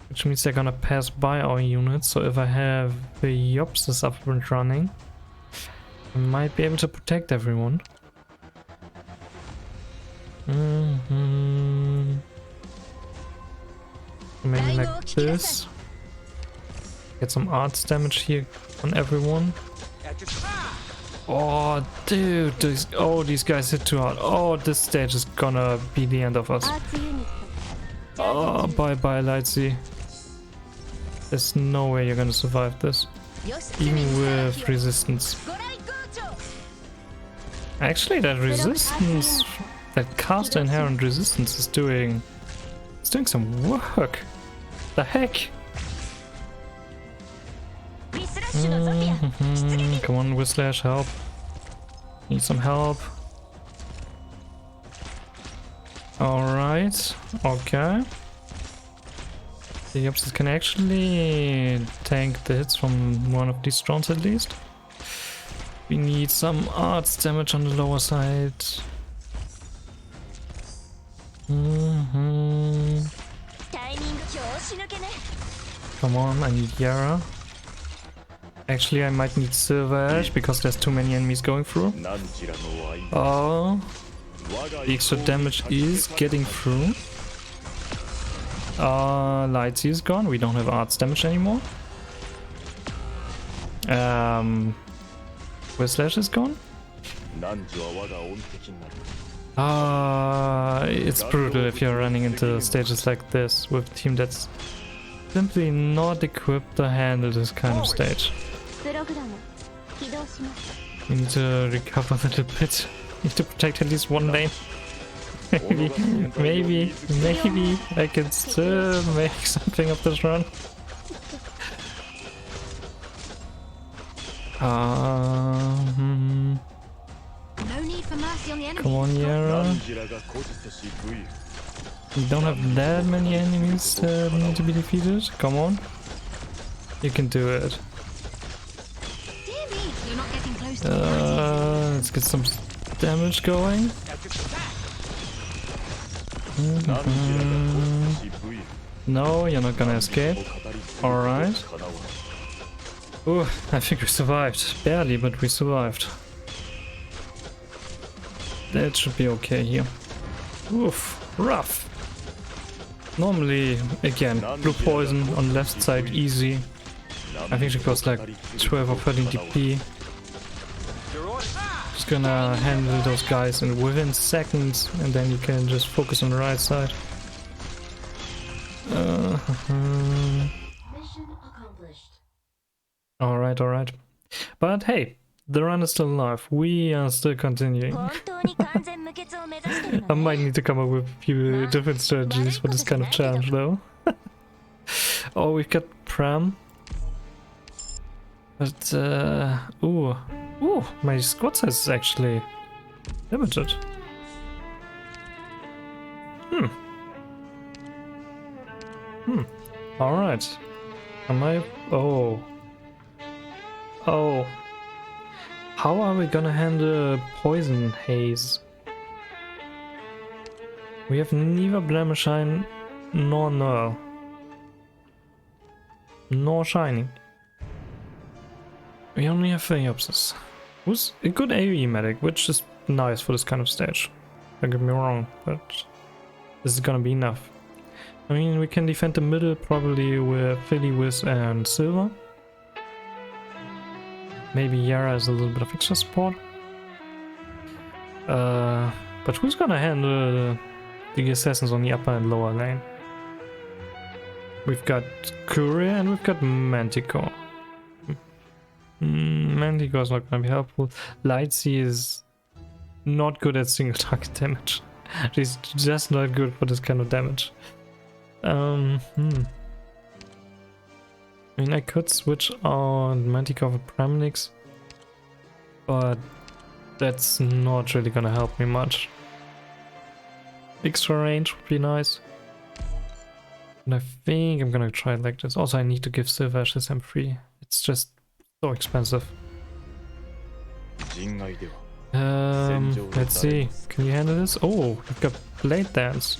Which means they're gonna pass by our units, so if I have the Yopsis up and running, I might be able to protect everyone. Maybe like this. Get some arts damage here on everyone. Oh, dude, these guys hit too hard. Oh, this stage is gonna be the end of us. Oh, bye-bye, Lightsy. There's no way you're gonna survive this. Even with resistance. Actually, that resistance, that caster inherent resistance is doing some work. The heck? Come on, Whislash, help. Need some help. Alright, okay. The Yopsis can actually tank the hits from one of these drones at least. We need some arts damage on the lower side. Come on, I need Yara. Actually, I might need Silver Ash because there's too many enemies going through. Oh, the extra damage is getting through. Lightsy is gone. We don't have arts damage anymore. Whislash is gone. It's brutal if you're running into stages like this with a team that's simply not equipped to handle this kind of stage. We need to recover a little bit. Need to protect at least one lane. maybe I can still make something of this run. No need for mercy on the enemy. Come on, Yara. We don't have that many enemies that need to be defeated. Come on. You can do it. Dear me, you're not getting close to Let's get some damage going. No, you're not gonna escape. Alright. Ooh, I think we survived. Barely, but we survived. That should be okay here. Oof, rough. Normally, again, blue poison on left side, easy. I think she costs like 12 or 13 DP. Just gonna handle those guys in within seconds, and then you can just focus on the right side. Alright, alright. But hey, the run is still alive. We are still continuing. I might need to come up with a few different strategies for this kind of challenge though. Oh, we've got Pram. But, ooh, my squad size is actually limited. Alright. Am I... Oh. How are we gonna handle Poison Haze? We have neither Blamashine nor Null. Nor Shining. We only have Phaeopsis. Who's a good AoE medic, which is nice for this kind of stage. Don't get me wrong, but this is gonna be enough. I mean, we can defend the middle probably with Philly, Wiz and Silver. Maybe Yara has a little bit of extra support. But who's gonna handle the assassins on the upper and lower lane? We've got Courier and we've got Manticore. Manticore is not gonna be helpful. Lightsy is not good at single target damage. She's just not good for this kind of damage. I mean, I could switch on Manticore for Praminix, but that's not really gonna help me much. Extra range would be nice. And I think I'm gonna try it like this. Also, I need to give Silver Ash his M3. It's just so expensive. Let's see. Can you handle this? Oh, we've got Blade Dance.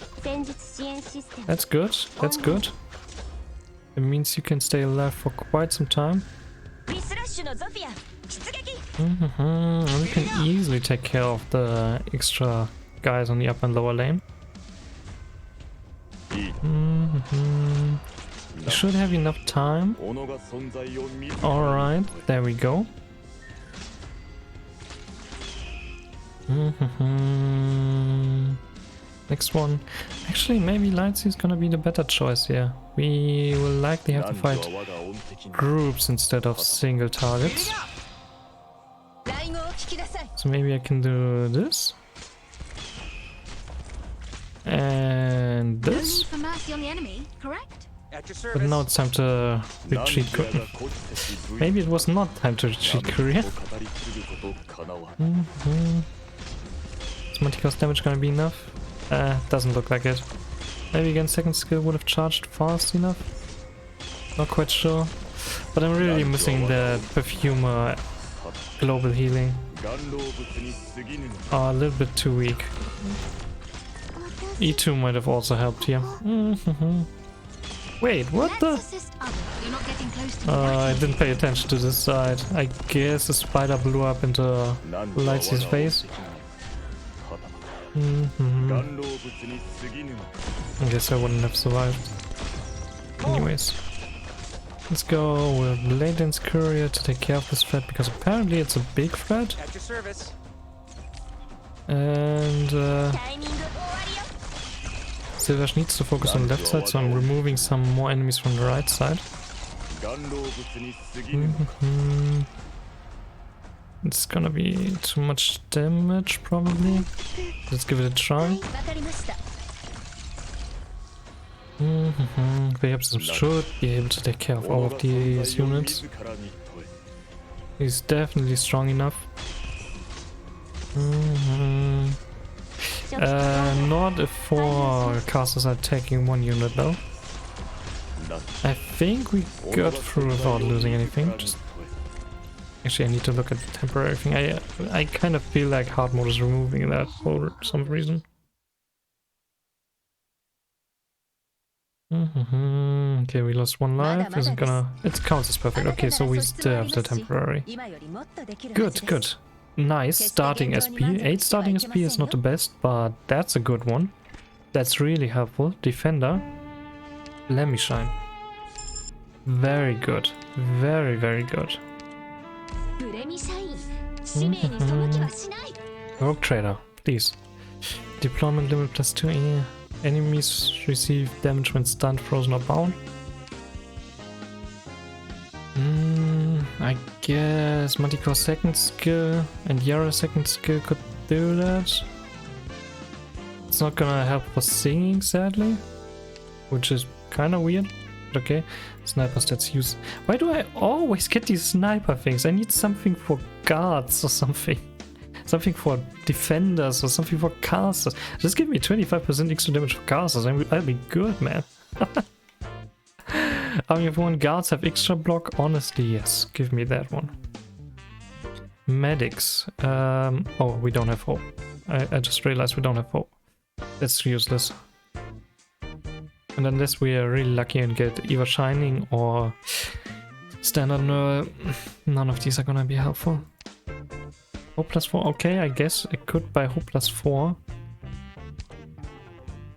That's good. That's good. It means you can stay alive for quite some time. And we can easily take care of the extra guys on the upper and lower lane. We should have enough time. Alright, there we go. Next one. Actually, maybe Lightsy is gonna be the better choice here. We will likely have to fight groups instead of single targets. So maybe I can do this. And this. No need for mercy on the enemy, correct? At your But service. now it's time to retreat. Maybe it was not time to retreat, Korea. Is Montico's damage gonna be enough? Doesn't look like it. Maybe again second skill would have charged fast enough. Not quite sure. But I'm really missing the perfumer global healing. Oh, a little bit too weak. E2 might have also helped here. Wait, what Let's the? assist others. You're not getting close to I didn't pay attention to this side. I guess the spider blew up into Lightsy's face. I guess I wouldn't have survived. Anyways. Let's go with Bladen's Courier to take care of this threat, because apparently it's a big threat. At your service. And Silvash needs to focus on the left side, so I'm removing some more enemies from the right side. It's gonna be too much damage, probably. Let's give it a try. Perhaps should be able to take care of all of these units. He's definitely strong enough. Not if 4 casters are attacking 1 unit though. I think we got through without losing anything. Actually, I need to look at the temporary thing. I kind of feel like hard mode is removing that for some reason. Okay, we lost 1 life. Is it gonna... It counts as perfect. Okay, so we still have the temporary. Good, good. Nice starting SP. 8 starting SP is not the best, but that's a good one. That's really helpful. Defender. Let me shine. Very good. Very, very good. Rogue Trader, please. Deployment limit +2. Yeah. Enemies receive damage when stunned, frozen, or bound. I guess Manticore's second skill and Yara's second skill could do that. It's not gonna help for singing, sadly, which is kind of weird. But okay, sniper stats use. Why do I always get these sniper things? I need something for guards or something. Something for defenders or something for casters. Just give me 25% extra damage for casters. I'll be good, man. Army of 1 guards have extra block. Honestly, yes. Give me that one. Medics. Oh, we don't have hope. I just realized we don't have hope. That's useless. And unless we are really lucky and get either Shining or Standard Null, none of these are gonna be helpful. Hope +4, okay, I guess I could buy Hope +4.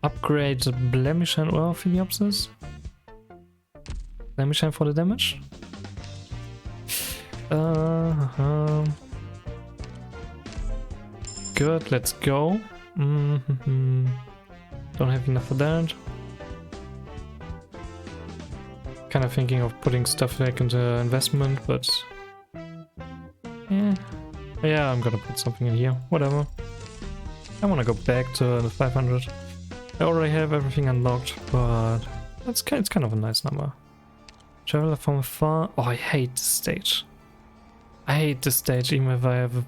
Upgrade the Blemish and Oil Philiopsis. Blemish for the damage. Good, let's go. Don't have enough for that. Kind of thinking of putting stuff back into investment, but yeah, I'm gonna put something in here. Whatever. I wanna go back to the 500. I already have everything unlocked, but it's kind of a nice number. Traveler from afar. Oh, I hate this stage. I hate this stage, even if I have a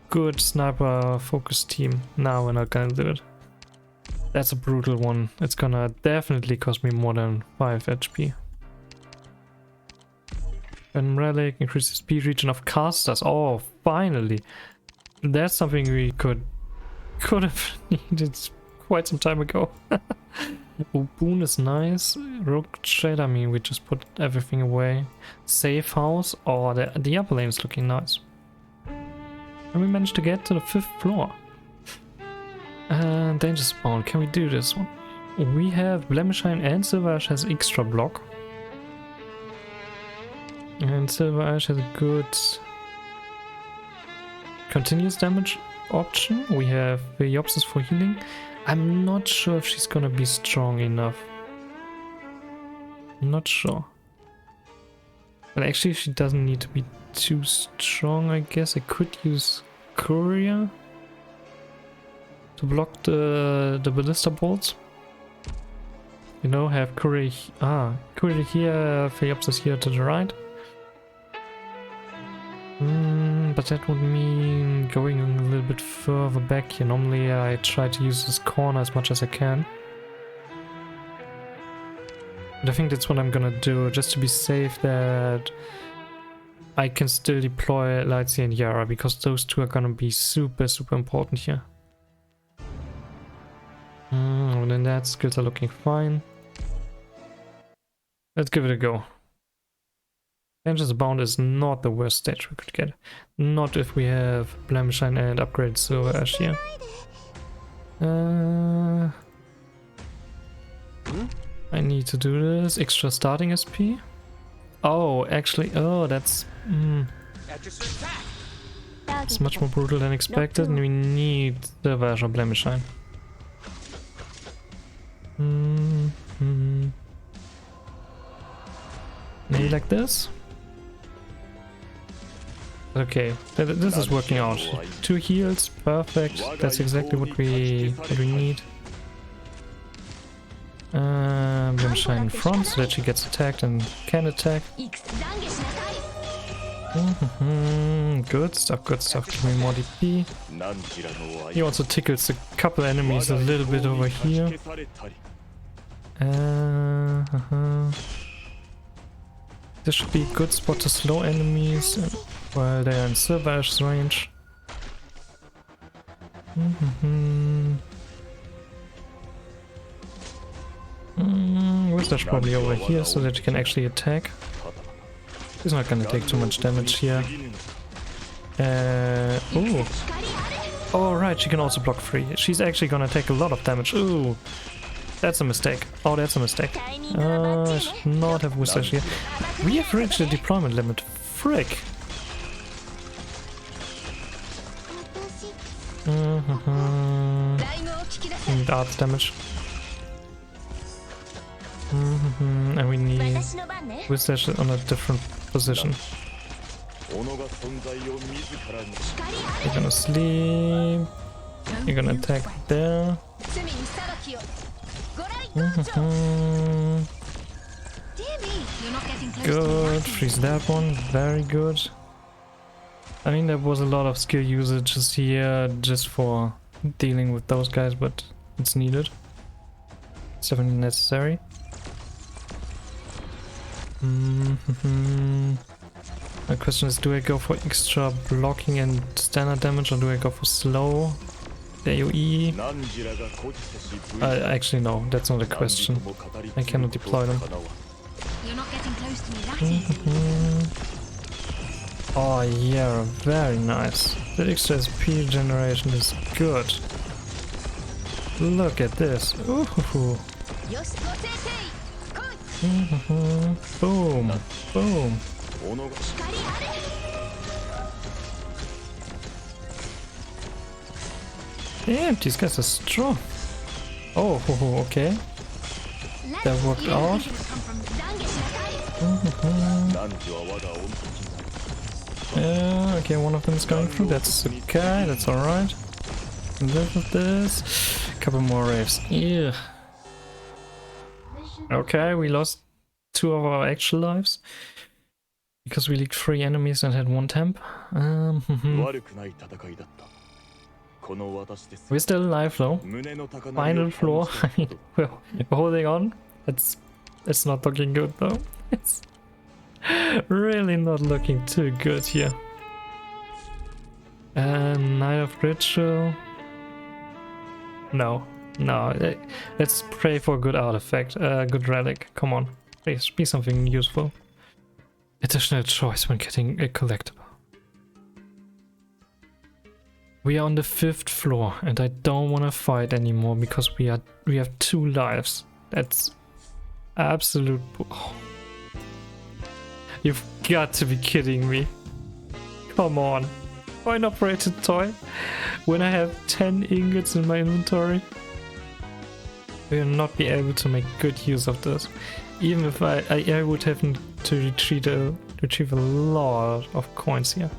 good sniper focused team. Now we're not gonna do it. That's a brutal one. It's gonna definitely cost me more than 5 HP. And relic increases speed region of casters. Oh, finally! That's something we could have needed quite some time ago. Boon is nice. Rogue Trader, I mean, we just put everything away. Safe house. Oh, the upper lane is looking nice. And we managed to get to the 5th floor. Danger spawn. Can we do this one? We have Blemishine and Silver Ash has extra block. And Silver Ash has a good continuous damage option. We have Philiopsis for healing. I'm not sure if she's gonna be strong enough. I'm not sure. But actually she doesn't need to be too strong, I guess. I could use Courier to block the ballista bolts. You know, have courier. Courier here, Phaeopsis here to the right. But that would mean going a little bit further back here. Normally I try to use this corner as much as I can. But I think that's what I'm gonna do, just to be safe that I can still deploy Lightsy and Yara, because those two are gonna be super important here. And then that skills are looking fine. Let's give it a go. Vengeance Bound is not the worst stage we could get. Not if we have Blemshine and upgrade Silver Ash here. I need to do this. Extra starting SP. Oh, actually, that's... It's much more brutal than expected, and we need Silver Ash or Blemshine. Maybe like this? Okay, this is working out. 2 heals, perfect. That's exactly what we need. Blemshine in front so that she gets attacked and can attack. Good stuff, good stuff. Give me more DP. He also tickles a couple enemies a little bit over here. This should be a good spot to slow enemies while they are in Silver Ash's range. Wizard's probably over here so that he can actually attack. He's not gonna take too much damage here. Ooh. Oh right, she can also block free. She's actually gonna take a lot of damage. Ooh. That's a mistake. Oh, that's a mistake. I should not have Wizard here. We have reached the deployment limit. Frick. Need arts damage. And we need Wizard on a different position. You're gonna sleep. You're gonna attack there. Good, freeze that one, very good. I mean, there was a lot of skill usages here just for dealing with those guys, but it's needed. It's definitely necessary. The question is, do I go for extra blocking and standard damage, or do I go for slow? The AoE? Actually no, that's not a question. I cannot deploy them. You're not getting close to me, that's easy. Oh yeah, very nice. The extra SP generation is good. Look at this. Ooh. Boom, boom. Damn, these guys are strong. Oh, okay. That worked out. Okay, one of them is going through. That's okay, that's alright. Live with this. Couple more raves. Yeah. Okay, we lost 2 of our actual lives because we leaked 3 enemies and had 1 temp. We're still alive though. Final floor. I mean, we're holding on. It's not looking good though. It's really not looking too good here. Night of Ritual. No. Let's pray for a good artifact, good relic. Come on, please be something useful. Additional choice when getting a collectible. We are on the 5th floor, and I don't want to fight anymore because we have 2 lives. That's absolute. Oh. You've got to be kidding me! Come on, coin-operated toy. When I have 10 ingots in my inventory. We will not be able to make good use of this. Even if I would have to retrieve a lot of coins here.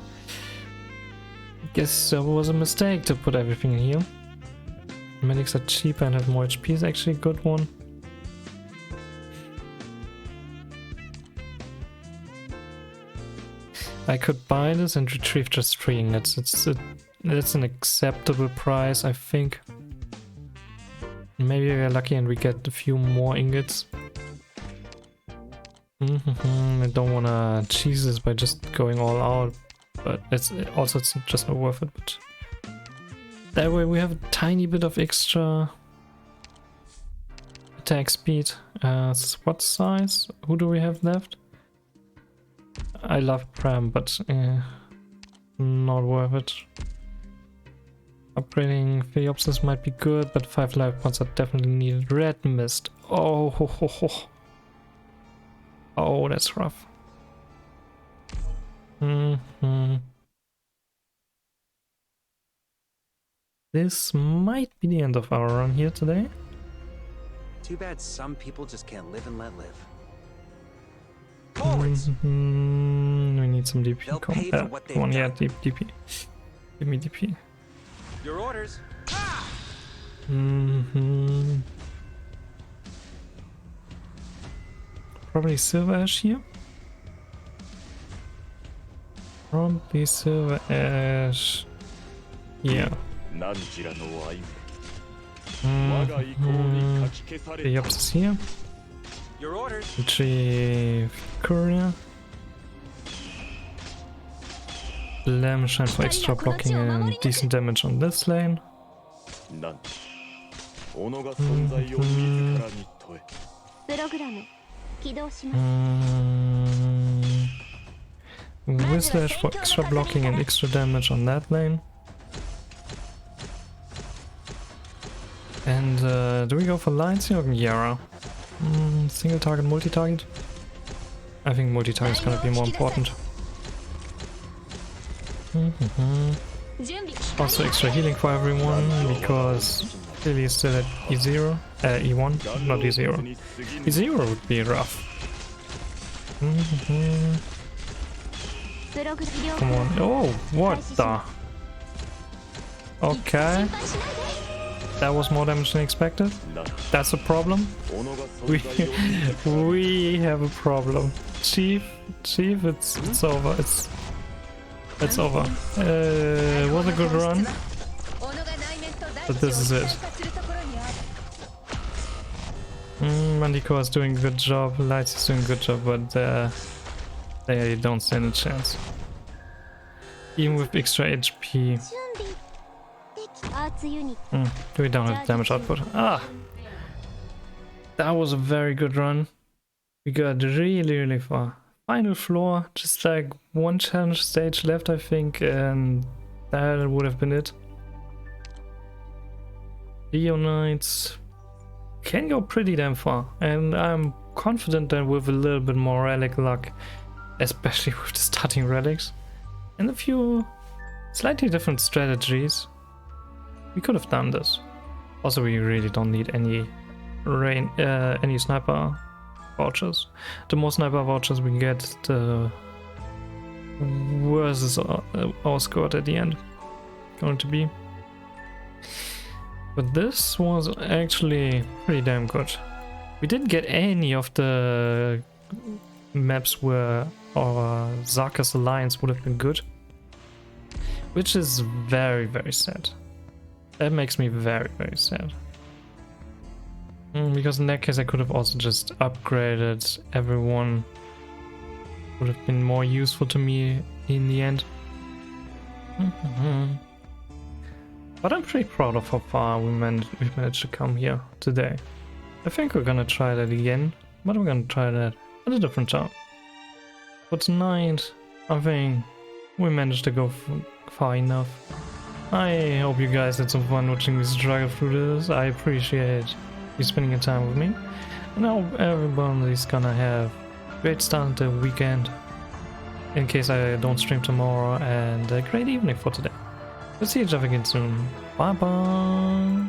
Guess that was a mistake to put everything in here. Medics are cheaper and have more HP is actually a good one. I could buy this and retrieve just 3 ingots. It's an acceptable price, I think. Maybe we're lucky and we get a few more ingots. I don't wanna cheese this by just going all out, but it's just not worth it. But that way we have a tiny bit of extra attack speed. What size? Who do we have left? I love Pram, but not worth it. Upgrading Pheopsis might be good, but 5 life points are definitely needed. Red Mist. Oh, ho, ho, ho. Oh, that's rough. This might be the end of our run here today. Too bad some people just can't live and let live. Forwards! We need some DP. They'll pay for what they've Come on, yeah, done. DP. Give me DP. Your orders. Ah! Probably Silver Ash here. Probably Silver Ash. Yeah. Pheopsis is here. Your orders. Retrieve Courier. Lamb Shine for extra blocking and decent damage on this lane. Whizlash for extra blocking and extra damage on that lane. And do we go for lines here or Yara? Single target, multi-target? I think multi-target is gonna be more important. Also extra healing for everyone, because Lily is still at E0, E1, not E0. E0 would be rough. Come on. Oh, what the? Okay. That was more damage than expected. That's a problem. We have a problem. Chief, it's over. It's over. Was a good run, but this is it. Mandiko is doing a good job, Lights is doing a good job, but they don't stand a chance. Even with extra HP. We don't have damage output. Ah! That was a very good run. We got really far. Final floor, just like one challenge stage left, I think, and that would have been it. Ryuknights can go pretty damn far, and I'm confident that with a little bit more relic luck, especially with the starting relics, and a few slightly different strategies, we could have done this. Also, we really don't need any sniper vouchers. The more sniper vouchers we get, the worse is our score at the end going to be. But this was actually pretty damn good. We didn't get any of the maps where our Zarkas alliance would have been good, which is very sad. That makes me very sad. Because in that case I could have also just upgraded everyone. Would have been more useful to me in the end. But I'm pretty proud of how far we've managed to come here today. I think we're gonna try that again, but we're gonna try that at a different time. But tonight, I think we managed to go far enough. I hope you guys had some fun watching me struggle through this. I appreciate you spending your time with me. And I hope everybody's gonna have a great start to the weekend, in case I don't stream tomorrow, and a great evening for today. We'll see each other again soon. Bye bye!